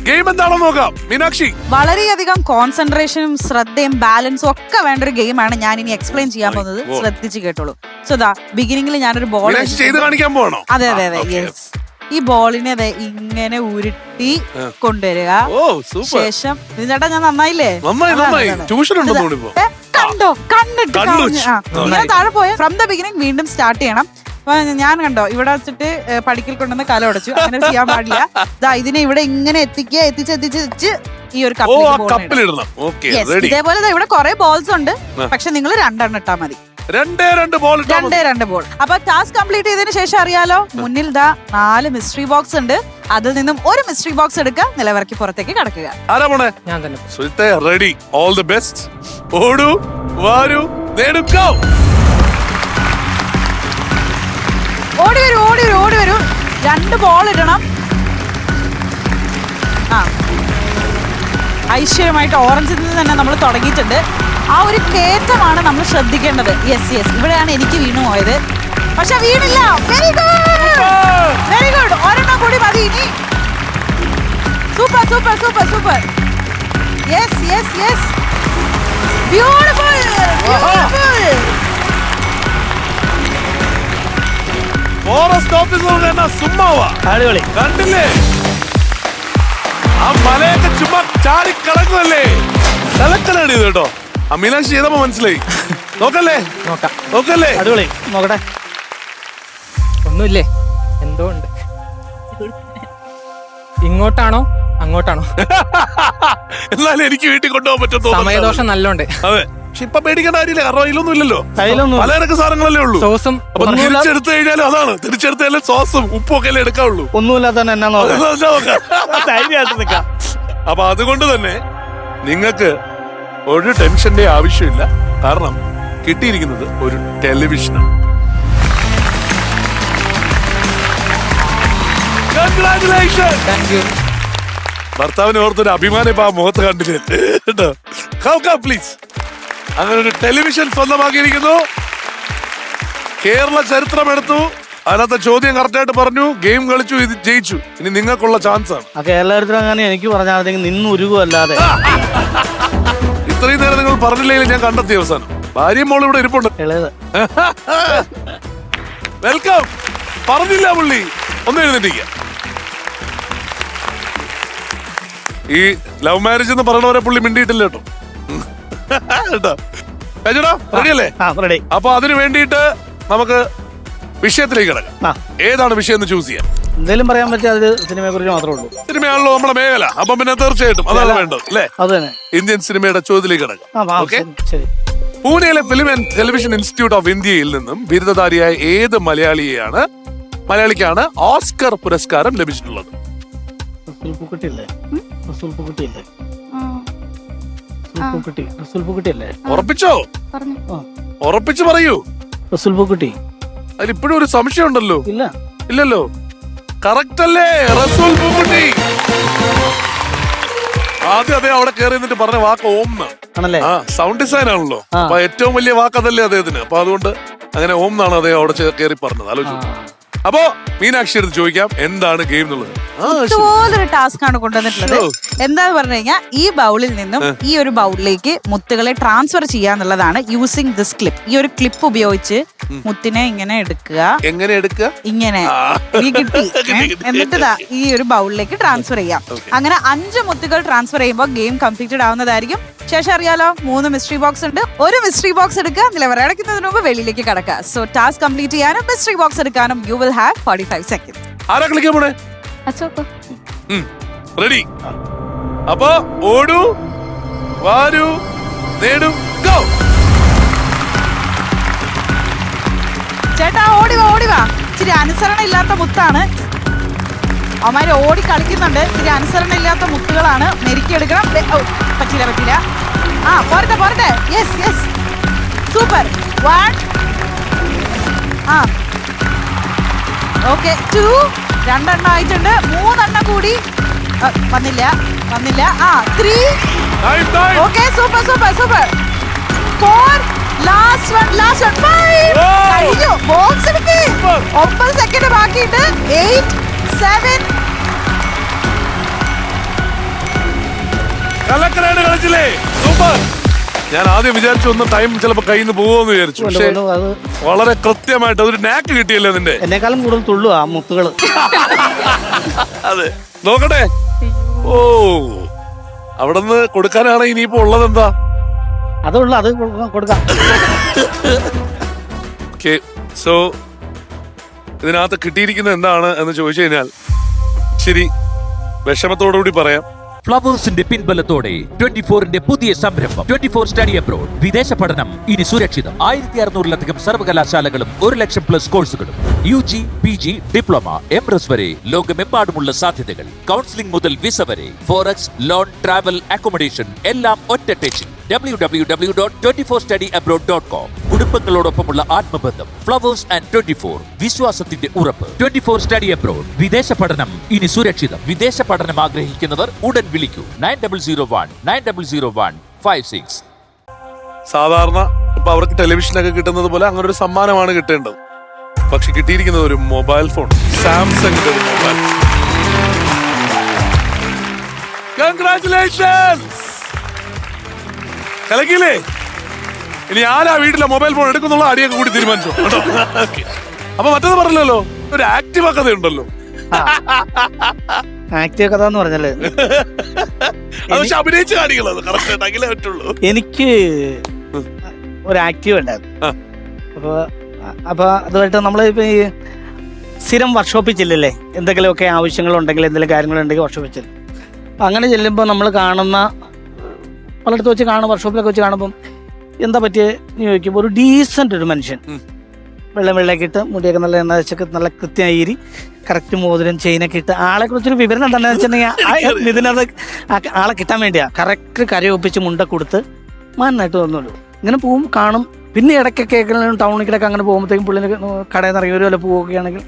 ഗെയിം എന്താണെന്ന് നോക്കാം. മീനാക്ഷി, വളരെയധികം കോൺസെൻട്രേഷനും ശ്രദ്ധയും ബാലൻസും ഒക്കെ വേണ്ട ഒരു ഗെയിമാണ് ഞാൻ ഇനി എക്സ്പ്ലെയിൻ ചെയ്യാൻ പോകുന്നത്. ശ്രദ്ധിച്ച് കേട്ടോളൂ. സോ ദാ ബിഗിനിങ്ങിൽ ഞാനൊരു ബോൾ ചെയ്ത് കാണിക്കാൻ പോകണോ? അതെ അതെ അതെ, യെസ്. ഈ ബോളിനെ അതെ ഇങ്ങനെ ഉരുട്ടി കൊണ്ടുവരിക. ശേഷം ചേട്ടാ ഞാൻ നന്നായില്ലേ? നന്നായി. ട്യൂഷൻ ഉണ്ടോ ഇപ്പോ? കണ്ടോ, കണ്ടിട്ട് ഇങ്ങനെ താഴെ പോയ ഫ്രം ദ ബിഗിനിങ് വീണ്ടും സ്റ്റാർട്ട് ചെയ്യണം. അപ്പൊ ഞാൻ കണ്ടോ ഇവിടെ വെച്ചിട്ട് പഠിക്കൽ കൊണ്ടുവന്ന് കല ഉടച്ചു. അങ്ങനെ ചെയ്യാൻ പാടില്ല. ഇതിനെ ഇവിടെ ഇങ്ങനെ എത്തിച്ച് ഈ ഒരു കപ്പിലിടണം. ഇതേപോലെ ഇവിടെ കുറെ ബോൾസ് ഉണ്ട്, പക്ഷെ നിങ്ങൾ 2 ഇട്ടാ മതി. 2 ബോൾ. അപ്പൊ ടാസ്ക് കംപ്ലീറ്റ് ചെയ്തതിനു ശേഷം അറിയാലോ, മുന്നിൽ 4 മിസ്റ്ററി ബോക്സ് ഉണ്ട്. അതിൽ നിന്നും ഒരു മിസ്റ്ററി ബോക്സ് എടുക്കുക, നിലവിറക്കി പുറത്തേക്ക് കടക്കുക. ഞാൻ തന്നെ. സുൽത്തെ റെഡി. All the best. ഓടൂ, വാരൂ, നേടുക. ഓടി വരൂ. 2 ബോൾ ഇടണം. ഐശ്വര്യമായിട്ട് ഓറഞ്ചിൽ നിന്ന് തന്നെ നമ്മൾ തുടങ്ങിയിട്ടുണ്ട്. ആ ഒരു കയറ്റമാണ് നമ്മൾ ശ്രദ്ധിക്കേണ്ടത്. യെസ്, ഇവിടെയാണ് എനിക്ക് വീണു പോയത്. പക്ഷെ വീണില്ല. Very good. ഒരെണ്ണം കൂടി മതി ഇനി. Super. Yes. Beautiful. Forest officer സുമ്മാവാ. അടിപൊളി. കണ്ടില്ലേ, ആ മലയൊക്കെ ചുമ്മാ ചാടി കളങ്ങുമല്ലേ. കലക്കലാണ് ഇത് കേട്ടോ. ആ മീനാക്ഷി ചെയ്തപ്പോ മനസ്സിലായി. നോക്കല്ലേ. അടിപൊളി. നോക്കട്ടെ. ഒന്നുമില്ലേ, എന്തോ ഉണ്ട്. ഇങ്ങോട്ടാണോ അങ്ങോട്ടാണോ? എന്നാലും എനിക്ക് വീട്ടിൽ കൊണ്ടുപോകാൻ പറ്റും. സമയദോഷം നല്ലോണ്ട്. അതെ, പക്ഷെ ഇപ്പൊ പേടിക്കേണ്ട കാര്യമില്ല, കാരണം അതിലൊന്നും ഇല്ലല്ലോ. കയ്യിലൊന്നും പലചരക്ക് സാധനങ്ങളല്ലേ ഉള്ളൂ. സോസും അപ്പൊ തിരിച്ചെടുത്തു കഴിഞ്ഞാലും അതാണ്, തിരിച്ചെടുത്താലും സോസും ഉപ്പും ഒക്കെ അല്ലേ എടുക്കാവുള്ളൂ. ഒന്നുമില്ലാത്ത എന്നാ അപ്പൊ അതുകൊണ്ട് തന്നെ നിങ്ങൾക്ക് ഒരു ടെൻഷന്റെ ആവശ്യമില്ല, കാരണം കിട്ടിയിരിക്കുന്നത് ഒരു ടെലിവിഷനാണ്. ഭർത്താവിനെ ഓർത്തൊരു അഭിമാനം ഇപ്പൊ ആ മുഖത്ത് കണ്ടില്ലേ കേട്ടോ. പ്ലീസ്. അങ്ങനെ ഒരു ടെലിവിഷൻ സ്വന്തമാക്കിയിരിക്കുന്നു. കേരള ചരിത്രം എടുത്തു. അതിനകത്തെ ചോദ്യം കറക്റ്റായിട്ട് പറഞ്ഞു, ഗെയിം കളിച്ചു, ഇത് ജയിച്ചു. ഇനി നിങ്ങൾക്കുള്ള ചാൻസ് ആണ്. കേരള ചരിത്രം അങ്ങനെ എനിക്ക് പറഞ്ഞാൽ നിന്ന് ഉരുകുമല്ലാതെ. ഇത്രയും നേരം നിങ്ങൾ പറഞ്ഞില്ലെങ്കിൽ ഞാൻ കണ്ടെത്തി അവസാനം. ഭാര്യയും മോളും ഇവിടെ ഇരിപ്പുണ്ട്. വെൽക്കം. പറഞ്ഞില്ല പുള്ളി. ഒന്ന് എഴുന്നേറ്റിക്ക. ഈ ലവ് മാരേജ് എന്ന് പറയണവരെ പുള്ളി മിണ്ടിയിട്ടില്ല കേട്ടോ. കേട്ടോ റെഡിയല്ലേ? അപ്പൊ അതിനു വേണ്ടിയിട്ട് നമുക്ക് വിഷയത്തിലേക്ക് കിടക്കാം. ഏതാണ് വിഷയം എന്ന് ചൂസ് ചെയ്യാം? എന്തെങ്കിലും പറയാൻ പറ്റിയ അത് സിനിമയെ കുറിച്ച് മാത്രമേ ഉള്ളൂ. സിനിമയാണല്ലോ നമ്മുടെ മേഖല. അപ്പൊ പിന്നെ തീർച്ചയായിട്ടും അതാണ് വേണ്ടത് അല്ലേ? അത് തന്നെ. ഇന്ത്യൻ സിനിമയുടെ ചോദ്യത്തിലേക്ക് കിടക്കാം. ഓക്കെ. പൂനെയിലെ film and television institute of ഇന്ത്യയിൽ നിന്നും ബിരുദധാരിയായ ഏത് മലയാളിക്കാണ് ഓസ്കർ പുരസ്കാരം ലഭിച്ചിട്ടുള്ളത്? ഉറപ്പിച്ചോ? ഉറപ്പിച്ചു പറയൂ. അതിലിപ്പോഴും ഒരു സംശയം ഉണ്ടല്ലോ. ഇല്ലല്ലോ. കറക്റ്റ് അല്ലേ? റസൂൽ പൂക്കുട്ടി. ആദ്യം അതേ അവിടെ കയറി നിന്നിട്ട് പറഞ്ഞ വാക്ക് ഓം ആണല്ലേ? സൗണ്ട് ഡിസൈൻ ആണല്ലോ. അപ്പൊ ഏറ്റവും വലിയ വാക്ക് അതല്ലേ അദ്ദേഹത്തിന്. അപ്പൊ അതുകൊണ്ട് അങ്ങനെ ഓം എന്നാണ് അദ്ദേഹം അവിടെ കയറി പറഞ്ഞത്. ആലോചിച്ചു. അപ്പോ മീനാക്ഷി എടുത്ത് ചോദിക്കാം, എന്താണ് ഗെയിം എന്നുള്ളത്? ഇതുപോലൊരു ടാസ്ക് ആണ് കൊണ്ടുവന്നിട്ടുള്ളത്. എന്താന്ന് പറഞ്ഞു കഴിഞ്ഞാൽ ഈ ബൗളിൽ നിന്നും ഈ ഒരു ബൗളിലേക്ക് മുത്തുകളെ ട്രാൻസ്ഫർ ചെയ്യാന്നുള്ളതാണ്. Using this clip. ഈ ഒരു ക്ലിപ്പ് ഉപയോഗിച്ച് മുത്തിനെ ഇങ്ങനെ എടുക്കുക. എങ്ങനെ എടുക്കുക? ഇങ്ങനെ ഈ കിട്ടി. എന്നിട്ട് ഈ ഒരു ബൗളിലേക്ക് ട്രാൻസ്ഫർ ചെയ്യാം. അങ്ങനെ 5 മുത്തുകൾ ട്രാൻസ്ഫർ ചെയ്യുമ്പോൾ ഗെയിം കംപ്ലീറ്റഡ് ആവുന്നതായിരിക്കും. ശേഷം അറിയാലോ, 3 മിസ്റ്ററി ബോക്സ് ഉണ്ട്. ഒരു മിസ്റ്ററി ബോക്സ് എടുക്കുക, നിലവറടക്കുന്നതിന് മുമ്പ് വെളിയിലേക്ക് കടക്കുക. സോ ടാസ്ക് കംപ്ലീറ്റ് ചെയ്യാനും മിസ്റ്ററി ബോക്സ് എടുക്കാനും യു വിൽ ഹാവ് 45 seconds. ആരാ കളിക്കാൻ പോണേ? റെഡി. അപ്പൊ ഓടൂ, വാരൂ, നേടൂ, ഗോ. ചേട്ടാ ഓടിവാ. ഇച്ചിരി അനുസരണ ഇല്ലാത്ത മുത്താണ്. അവന്മാര് ഓടി കളിക്കുന്നുണ്ട്. ഇത്തിരി അനുസരണ ഇല്ലാത്ത മുത്തുകളാണ്. മെരുക്കിയെടുക്കണം. പറ്റില്ല. ആ പോരട്ടെ. Yes super. 1 ആ ഓക്കെ 2 2 ആയിട്ടുണ്ട്. 3 കൂടി വന്നില്ല. ആ 3 ഓക്കെ സൂപ്പർ 4 ലാസ്റ്റ് വൺ 5 കഴിഞ്ഞു. ബോക്സ് എടുക്ക്. 9 സെക്കൻഡ് ബാക്കിയുണ്ട്. 8 7 കലക്കനാണ് കളിച്ചില്ലേ? സൂപ്പർ. ഞാൻ ആദ്യം വിചാരിച്ചു ഒന്ന് ടൈം ചിലപ്പോ കയ്യിൽ നിന്ന് പോകുമെന്ന് വിചാരിച്ചു. പക്ഷേ അത് വളരെ കൃത്യമായിട്ട് അതൊരു നാക്ക് കിട്ടിയല്ലോ അതിന്റെ. എന്നെക്കാളും കൂടുതൽ തുള്ളു ആ മുത്തുകള്. അതെ നോക്കട്ടെ. ഓ അവിടുന്ന് കൊടുക്കാനാണ് ഇനിയിപ്പോ ഉള്ളത് എന്താ? അതുള്ളു, അത് കൊടുക്കാം. സോ ഇതിനകത്ത് കിട്ടിയിരിക്കുന്നത് എന്താണ് എന്ന് ചോദിച്ചു കഴിഞ്ഞാൽ ശരി വിഷമത്തോടുകൂടി പറയാം, ഫ്ലവേഴ്സിന്റെ പിൻബലത്തോടെ 24ന്റെ പുതിയ സംരംഭം 24 സ്റ്റഡി അബ്രോഡ്. വിദേശ പഠനം ഇനി സുരക്ഷിതം. 1600-ലധികം സർവകലാശാലകളും 1,00,000+ കോഴ്സുകളും. UG, PG, ഡിപ്ലോമ, MRS വരെ ലോകമെമ്പാടുമുള്ള സാധ്യതകൾ. കൗൺസിലിംഗ് മുതൽ വിസ വരെ. ഫോറക്സ്, ലോൺ, ട്രാവൽ, അക്കോമഡേഷൻ എല്ലാം ഒറ്റ ടെച്ചിൽ. www.24studyabroad.com. കുടുംബങ്ങളോടൊപ്പമുള്ള ആത്മബന്ധം. ഫ്ലവേഴ്സ് ആൻഡ് 24 വിശ്വാസത്തിന്റെ ഉറപ്പ്. 24 സ്റ്റഡി അബ്രോഡ്. വിദേശ പഠനം ഇനി സുരക്ഷിതം. വിദേശ പഠനം ആഗ്രഹിക്കുന്നവർ ഉടൻ വിളിക്കൂ 9001-900156. സാധാരണ ഇപ്പൊ അവർക്ക് ടെലിവിഷനൊക്കെ കിട്ടുന്നത് പോലെ അങ്ങനെ ഒരു സമ്മാനമാണ് കിട്ടേണ്ടത്. പക്ഷെ കിട്ടിയിരിക്കുന്നത് ഒരു മൊബൈൽ ഫോൺ, സാംസങ്ങിന്റെ ഒരു മൊബൈൽ. കൺഗ്രാറ്റുലേഷൻസ്. കലക്കില്ലേ? ഇനി ആരാ വീട്ടിലെ മൊബൈൽ ഫോൺ എടുക്കുന്നുള്ള അടിയൊക്കെ കൂടി തീരുമാനിച്ചു. അപ്പൊ മറ്റേത് പറഞ്ഞല്ലോ ഒരു ആക്റ്റീവ് കഥയുണ്ടല്ലോ. ആക്റ്റീവ് കഥ എന്ന് പറഞ്ഞല്ലേ, അത് അഭിനയിച്ച് കാണിക്കുന്നത് കറക്റ്റ് ആയിട്ടെങ്കിലേ പറ്റുള്ളൂ. എനിക്ക് ഒരു ആക്റ്റീവ് ഉണ്ടായിരുന്നു. അപ്പൊ അതുമായിട്ട് നമ്മളിപ്പോ ഈ സ്ഥിരം വർക്ക്ഷോപ്പിൽ ചെല്ലില്ലേ, എന്തെങ്കിലുമൊക്കെ ആവശ്യങ്ങളുണ്ടെങ്കിൽ എന്തെങ്കിലും കാര്യങ്ങളുണ്ടെങ്കിൽ വർക്ക്ഷോപ്പിൽ ചെല്ലും. അങ്ങനെ ചെല്ലുമ്പോൾ നമ്മൾ കാണുന്ന പലയിടത്ത് വെച്ച് വർക്ക്ഷോപ്പിലൊക്കെ വെച്ച് കാണുമ്പം എന്താ പറ്റിയെന്ന് ചോദിക്കുമ്പോൾ ഒരു ഡീസൻ്റ് ഒരു മനുഷ്യൻ, വെള്ളമൊക്കെ ഇട്ട് മുടിയൊക്കെ നല്ല എണ്ണ വെച്ചൊക്കെ നല്ല കൃത്യമായി കറക്റ്റ് മോതിരം ചെയിനൊക്കെ ഇട്ട് ആളെ കുറിച്ചൊരു വിവരം എന്താണെന്ന് വെച്ചിട്ടുണ്ടെങ്കിൽ ഇതിനകത്ത് ആളെ കിട്ടാൻ വേണ്ടിയാ കറക്റ്റ് കരയൊപ്പിച്ച് മുണ്ട കൊടുത്ത് മാനായിട്ട് വന്നുള്ളൂ. ഇങ്ങനെ പോവും കാണും. പിന്നെ ഇടയ്ക്കൊക്കെ ടൗണിലൊക്കെ അങ്ങനെ പോകുമ്പോഴത്തേക്കും പുള്ളിന് കടയിൽ നിന്ന് ഇറങ്ങി ഒരു വല്ല പോവുകയൊക്കെ ആണെങ്കിൽ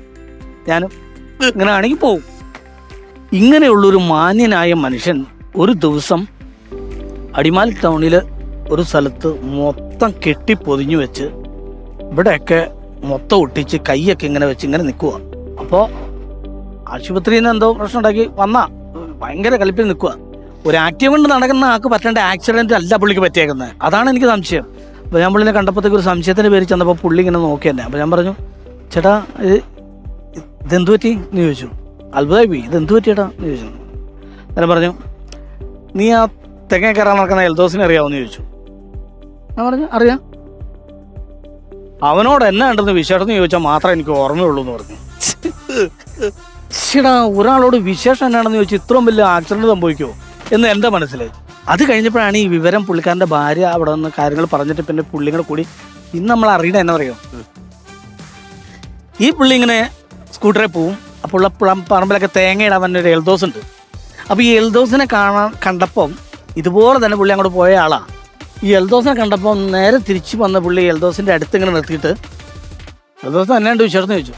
ഞാനും ഇങ്ങനെ ആണെങ്കിൽ പോവും. ഇങ്ങനെയുള്ളൊരു മാന്യനായ മനുഷ്യൻ ഒരു ദിവസം അടിമാലി ടൗണിൽ ഒരു സ്ഥലത്ത് മൊത്തം കെട്ടി പൊതിഞ്ഞു വെച്ച് ഇവിടെയൊക്കെ മൊത്തം ഒട്ടിച്ച് കൈയൊക്കെ ഇങ്ങനെ വെച്ച് ഇങ്ങനെ നിൽക്കുക. അപ്പോൾ ആശുപത്രിയിൽ നിന്ന് എന്തോ പ്രശ്നം ഉണ്ടാക്കി ഭയങ്കര കലിപ്പിൽ നിൽക്കുക. ഒരു ആക്റ്റീവ് കൊണ്ട് നടക്കുന്ന ആൾക്ക് പറ്റേണ്ട ആക്സിഡന്റ് അല്ല പുള്ളിക്ക് പറ്റിയേക്കുന്നത്. അതാണ് എനിക്ക് സംശയം. അപ്പോൾ ഞാൻ പുള്ളിനെ കണ്ടപ്പോഴത്തേക്ക് ഒരു സംശയത്തിന് പേര് ചെന്നപ്പോൾ പുള്ളി ഇങ്ങനെ നോക്കി തന്നെ. അപ്പോൾ ഞാൻ പറഞ്ഞു, ചേട്ടാ ഇതെന്തു പറ്റി എന്ന് ചോദിച്ചു. അത്ഭുതമായി പോയി, ഇതെന്തു പറ്റിയേട്ടാ എന്ന് ചോദിച്ചു. ഞാൻ പറഞ്ഞു, നീ ആ തെങ്ങ കയറാൻ നടക്കുന്ന എൽദോസിനെ അറിയാമെന്ന് ചോദിച്ചു. ഞാൻ പറഞ്ഞു അറിയാം. അവനോട് എന്നെ ഉണ്ടെന്ന് വിശേഷം ചോദിച്ചാൽ മാത്രമേ എനിക്ക് ഓർമ്മയുള്ളൂ എന്ന് പറഞ്ഞു. ചേടാ, ഒരാളോട് വിശേഷം എന്നാണെന്ന് ചോദിച്ചാൽ ഇത്രയും വലിയ ആക്സിഡന്റ് സംഭവിക്കുമോ എന്ന് എൻ്റെ മനസ്സിൽ. അത് കഴിഞ്ഞപ്പോഴാണ് ഈ വിവരം പുള്ളിക്കാരൻ്റെ ഭാര്യ അവിടെ നിന്ന് കാര്യങ്ങൾ പറഞ്ഞിട്ട് പിന്നെ പുള്ളിങ്ങളെ കൂടി ഇന്ന് നമ്മൾ അറിയണ എന്നാ പറയുമോ, ഈ പുള്ളി ഇങ്ങനെ സ്കൂട്ടറിൽ പോവും. അപ്പോൾ പറമ്പിലൊക്കെ തേങ്ങ ഇടാൻ ഒരു എൽദോസ് ഉണ്ട്. അപ്പോൾ ഈ എൽദോസിനെ കണ്ടപ്പം ഇതുപോലെ തന്നെ പുള്ളി അങ്ങോട്ട് പോയ ആളാണ്. ഈ എൽദോസിനെ കണ്ടപ്പോൾ നേരെ തിരിച്ചു വന്ന പുള്ളി എൽദോസിൻ്റെ അടുത്ത് ഇങ്ങനെ നിർത്തിയിട്ട് എൽദോസ് എന്നാണ്ട് വിശേഷം ചോദിച്ചു.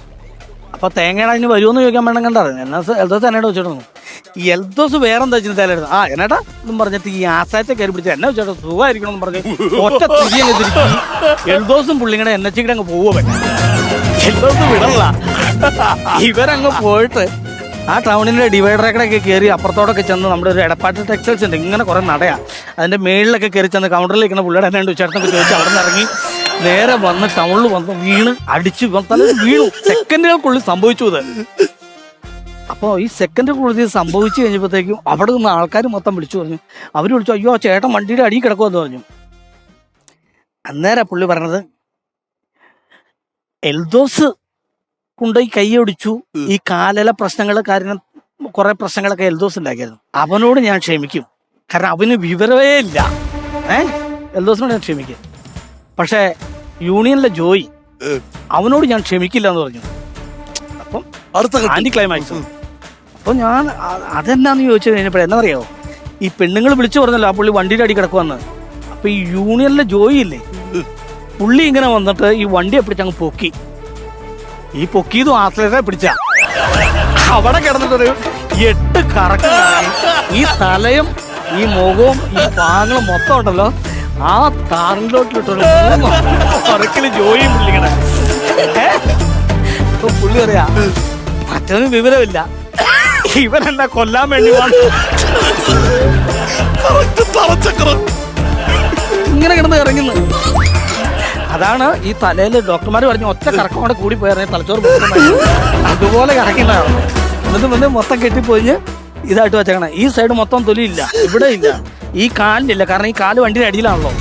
അപ്പോൾ തേങ്ങയുടെ അതിന് വരുമെന്ന് ചോദിക്കാൻ വേണം കണ്ടത് എന്നാ എൽദോസ് എന്നോട് വെച്ചിട്ടു. ഈ എൽദോസ് വേറെ എന്താ വെച്ചാൽ തലേടുന്നു. എന്നാട്ടാ എന്നും പറഞ്ഞിട്ട് ഈ ആസായത്തെ കയറി പിടിച്ച് എന്നെ വെച്ചോട്ടോ സുഖമായിരിക്കണം എന്ന് പറഞ്ഞ് ഒറ്റ തിരിയങ്ങ് തിരിച്ചു എൽദോസും പുള്ളിങ്ങനെ എന്നെ അങ്ങ് പോവുക. എൽദോസ് വിടല്ല. ഇവരങ്ങ് പോയിട്ട് ആ ടൗണിൻ്റെ ഡിവൈഡറൊക്കെ കയറി അപ്പുറത്തോടൊക്കെ ചെന്ന് നമ്മുടെ ഒരു എടപ്പാട്ട് ടെക്സ്റ്റൈൽസ് ഉണ്ട്, ഇങ്ങനെ കുറേ നടയാ, അതിൻ്റെ മേളിലൊക്കെ കയറി ചെന്ന് കൗണ്ടറിൽ ഇരിക്കുന്ന പുള്ളിയുടെ എന്നാണ്ട് ചേട്ടനൊക്കെ ചോദിച്ചു അവിടെ നിന്ന് ഇറങ്ങി നേരെ വന്ന് ടൗണിൽ വന്ന് വീണ് അടിച്ച് വീണു. സെക്കൻഡുകൾക്കുള്ളിൽ സംഭവിച്ചു ഇത്. അപ്പോൾ ഈ സെക്കൻഡുകൾക്കുള്ളിൽ സംഭവിച്ചു കഴിഞ്ഞപ്പോഴത്തേക്കും അവിടെ നിന്ന് ആൾക്കാർ മൊത്തം വിളിച്ചു പറഞ്ഞു. അവർ വിളിച്ചു, അയ്യോ ചേട്ടൻ വണ്ടിയുടെ അടിയിൽ കിടക്കുമെന്ന് പറഞ്ഞു. അന്നേരം പുള്ളി പറഞ്ഞത്, എൽദോസ് കൊണ്ടുപോയി കൈയൊടിച്ചു, ഈ കാലില പ്രശ്നങ്ങൾ കാരണം കുറെ പ്രശ്നങ്ങളൊക്കെ എൽദോസ് ഉണ്ടാക്കിയായിരുന്നു. അവനോട് ഞാൻ ക്ഷമിക്കും, കാരണം അവന് വിവരമേ ഇല്ല. എൽദോസിനോട് ഞാൻ ക്ഷമിക്കും. പക്ഷേ യൂണിയനിലെ ജോയി അവനോട് ഞാൻ ക്ഷമിക്കില്ല എന്ന് പറഞ്ഞു. അപ്പം ആന്റി ക്ലൈമാക്സ്. അപ്പോൾ ഞാൻ അതെന്താന്ന് ചോദിച്ചു കഴിഞ്ഞപ്പോൾ എന്നറിയാമോ, ഈ പെണ്ണുങ്ങൾ വിളിച്ചു പറഞ്ഞല്ലോ ആ പുള്ളി വണ്ടിയുടെ അടി കിടക്കുവന്ന്. അപ്പൊ ഈ യൂണിയനിലെ ജോയി ഇല്ലേ, പുള്ളി ഇങ്ങനെ വന്നിട്ട് ഈ വണ്ടിയെ പിടിച്ചങ്ങ് പൊക്കി. ഈ പൊക്കിയതും ആശ്രയത്തെ പിടിച്ച അവിടെ കിടന്നിട്ടൊരു 8 കറക്കം. ഈ തലയും ഈ മുഖവും ഈ പാങ്ങളും മൊത്തം ഉണ്ടല്ലോ, ആ താറിലോട്ടിലിട്ടൊരു പറക്കില് ജോയിയും പുള്ളിങ്ങനെ. പുള്ളി പറയാ മറ്റൊന്നും വിവരമില്ല, ഇവനെന്നെ കൊല്ലാൻ വേണ്ടി ഇങ്ങനെ കിടന്ന് ഇറങ്ങുന്നു. അതാണ് ഈ തലയിൽ ഡോക്ടർമാർ പറഞ്ഞ ഒറ്റ കറക്കം കൂടെ കൂടി പോയി തലച്ചോറ് അതുപോലെ കറക്കുന്നതാണ്. എന്നിട്ട് വന്ന് മൊത്തം കെട്ടിപ്പോയി ഇതായിട്ട് വെച്ചേക്കണേ. ഈ സൈഡ് മൊത്തം തൊലിയില്ല, ഇവിടെ ഇല്ല, ഈ കാലിലില്ല, കാരണം ഈ കാല് വണ്ടിയുടെ അടിയിലാണല്ലോ.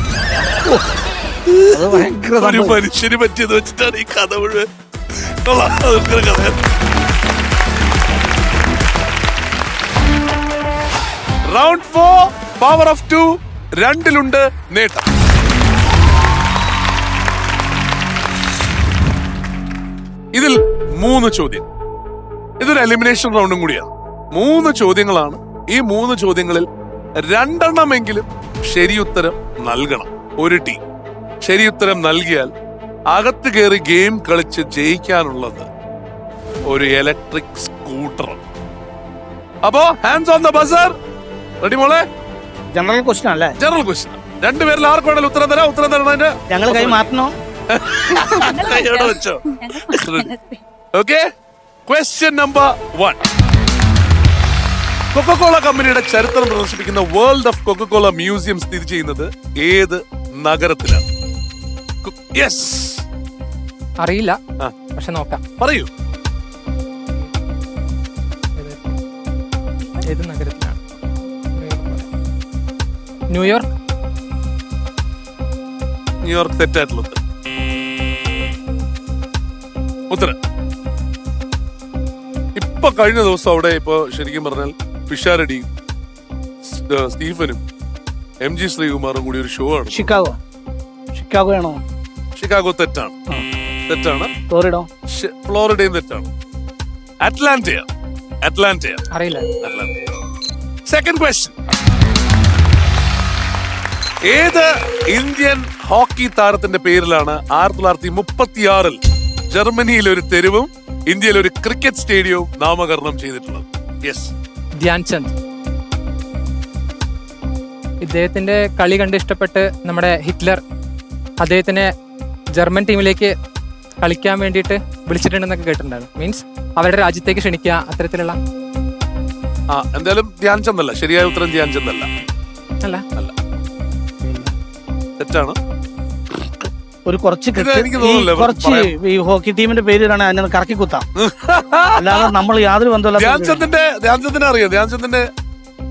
അത് ഭയങ്കര മനുഷ്യന് പറ്റിയത് വെച്ചിട്ടാണ് ഈ കഥ മുഴുവൻ. Round 4 power of 2. 2-ലുണ്ട് നേട്ടം. ഇതിൽ 3 ചോദ്യം. ഇതൊരു എലിമിനേഷൻ റൗണ്ടും കൂടിയാണ്. 3 ചോദ്യങ്ങളാണ്. ഈ 3 ചോദ്യങ്ങളിൽ 2 ശരിയുത്തരം നൽകണം. ഒരു ടീം ശരിയുത്തരം നൽകിയാൽ അകത്ത് കയറി ഗെയിം കളിച്ച് ജയിക്കാനുള്ളത് ഒരു ഇലക്ട്രിക് സ്കൂട്ടർ. അപ്പോ hands on the buzzer. Ready മോളെ? ജനറൽ ക്വസ്റ്റ്യൻ അല്ലേ? General question. 2 പേരിൽ ആർക്ക് വേണമെങ്കിലും ഉത്തരം തരാം. ഉത്തരം തരണതിന്റെ ഞങ്ങൾ കൈ മാറ്റണോ? കൈയോടെ വെച്ചോ. ഓക്കെ. Question number 1. കൊക്കക്കോള കമ്പനിയുടെ ചരിത്രം പ്രദർശിപ്പിക്കുന്ന വേൾഡ് ഓഫ് കൊക്കക്കോള മ്യൂസിയം സ്ഥിതി ചെയ്യുന്നത് ഏത് നഗരത്തിലാണ്? യെസ്. അറിയില്ല, പക്ഷെ നോക്കാം. പറയൂ. ഏത് നഗരത്തിലാണ്? ന്യൂയോർക്ക്. ന്യൂയോർക്ക് തെറ്റായിട്ടുള്ള ഉത്തരം. ഇപ്പൊ കഴിഞ്ഞ ദിവസം അവിടെ ഇപ്പൊ ശരിക്കും പറഞ്ഞാൽ പിഷാരടിയും സ്റ്റീഫനും MG ശ്രീകുമാറും കൂടി ഒരു ഷോ ആണ്. ഷിക്കാഗോ. ഷിക്കാഗോ ആണോ? ഷിക്കാഗോ തെറ്റാണ്. തെറ്റാണ്. ഫ്ലോറിഡോ? ഫ്ലോറിഡയും തെറ്റാണ്. അറ്റ്ലാന്റ. അറിയില്ല. Second question. ഏത് ഇന്ത്യൻ ഹോക്കി താരത്തിന്റെ പേരിലാണ് 1936 ജർമ്മനിയിൽ ഒരു തെരുവും ഇന്ത്യയിൽ ഒരു ക്രിക്കറ്റ് സ്റ്റേഡിയവും നാമകരണം ചെയ്തിട്ടുള്ളത്? യെസ്. ധ്യാൻചന്ദ്. ഇദ്ദേഹത്തിന്റെ കളി കണ്ട് ഇഷ്ടപ്പെട്ട് നമ്മുടെ ഹിറ്റ്ലർ അദ്ദേഹത്തിനെ ജർമ്മൻ ടീമിലേക്ക് കളിക്കാൻ വേണ്ടിയിട്ട് വിളിച്ചിട്ടുണ്ടെന്നൊക്കെ കേട്ടിട്ടുണ്ടായിരുന്നു. മീൻസ് അവരുടെ രാജ്യത്തേക്ക് ക്ഷണിക്കുക, അത്തരത്തിലുള്ള. എന്തായാലും ധ്യാൻചന്ദ് അല്ല. ശരിയായ ഉത്തരം ധ്യാൻചന്ദ് അല്ല. അല്ല, തെറ്റാണ്. ഒരു കുറച്ച് ഈ ഹോക്കി ടീമിന്റെ പേരിലാണ് അതിനെ കറക്കി കുത്താം, അല്ലാതെ നമ്മൾ യാതൊരു ബന്ധമില്ല. ധ്യാൻചന്ദിനെ അറിയാം. ധ്യാൻചന്ദിന്റെ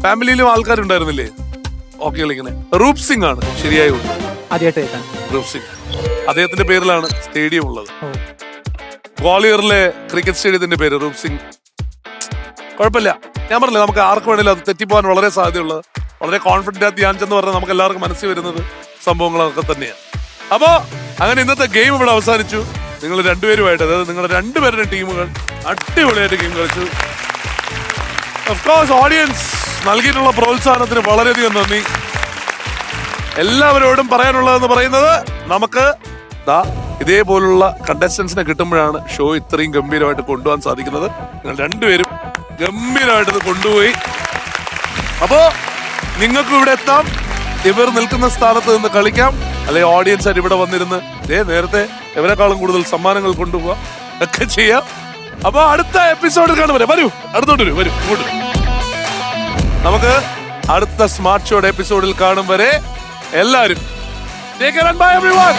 ഫാമിലിയിലും ആൾക്കാരുണ്ടായിരുന്നില്ലേ ഹോക്കി കളിക്കണേ? റൂപ് സിംഗ് ആണ് ശരിയായ ഉത്തരം. ആദ്യമായിട്ട് കേൾക്കാം. റൂപ് സിംഗ്. അദ്ദേഹത്തിന്റെ പേരിലാണ് സ്റ്റേഡിയം ഉള്ളത്. ഗ്വാളിയറിലെ ക്രിക്കറ്റ് സ്റ്റേഡിയത്തിന്റെ പേര് റൂപ് സിംഗ്. കുഴപ്പമില്ല. ഞാൻ പറഞ്ഞില്ല, നമുക്ക് ആർക്ക് വേണമെങ്കിലും അത് തെറ്റിപ്പോകാൻ വളരെ സാധ്യതയുള്ളത്. വളരെ കോൺഫിഡന്റ് ആയി ധ്യാൻചന്ദ് പറഞ്ഞാൽ നമുക്ക് എല്ലാവർക്കും മനസ്സിൽ വരുന്നത് സംഭവങ്ങളൊക്കെ തന്നെയാണ്. അപ്പോ അങ്ങനെ ഇന്നത്തെ ഗെയിം ഇവിടെ അവസാനിച്ചു. നിങ്ങൾ 2 പേരുമായിട്ട്, അതായത് നിങ്ങളുടെ 2 പേരുടെ ടീമുകൾ അടിപൊളിയായിട്ട് ഗെയിം കളിച്ചു. ഓഫ് കോഴ്സ് ഓഡിയൻസ് നൽകിയിട്ടുള്ള പ്രോത്സാഹനത്തിന് വളരെയധികം നന്ദി. എല്ലാവരോടും പറയാനുള്ളതെന്ന് പറയുന്നത്, നമുക്ക് ഇതേപോലുള്ള കണ്ടസ്റ്റൻസിനെ കിട്ടുമ്പോഴാണ് ഷോ ഇത്രയും ഗംഭീരമായിട്ട് കൊണ്ടുപോകാൻ സാധിക്കുന്നത്. നിങ്ങൾ 2 പേരും ഗംഭീരമായിട്ട് കൊണ്ടുപോയി. അപ്പോ നിങ്ങൾക്കും ഇവിടെ എത്താം, ഇവർ നിൽക്കുന്ന സ്ഥാനത്ത് നിന്ന് കളിക്കാം, അല്ലെങ്കിൽ ഓഡിയൻസ് ആയിട്ട് ഇവിടെ വന്നിരുന്ന് നേരത്തെ ഇവരെക്കാളും കൂടുതൽ സമ്മാനങ്ങൾ കൊണ്ടുപോകാം ഒക്കെ ചെയ്യാം. അപ്പൊ അടുത്ത എപ്പിസോഡിൽ കാണുമ്പോൾ വരൂ, അടുത്തോട്ട് വരൂ, ഇങ്ങോട്ട്. നമുക്ക് അടുത്ത സ്മാർട്ട് ഷോയുടെ എപ്പിസോഡിൽ കാണും വരെ എല്ലാവരും take care and bye everyone.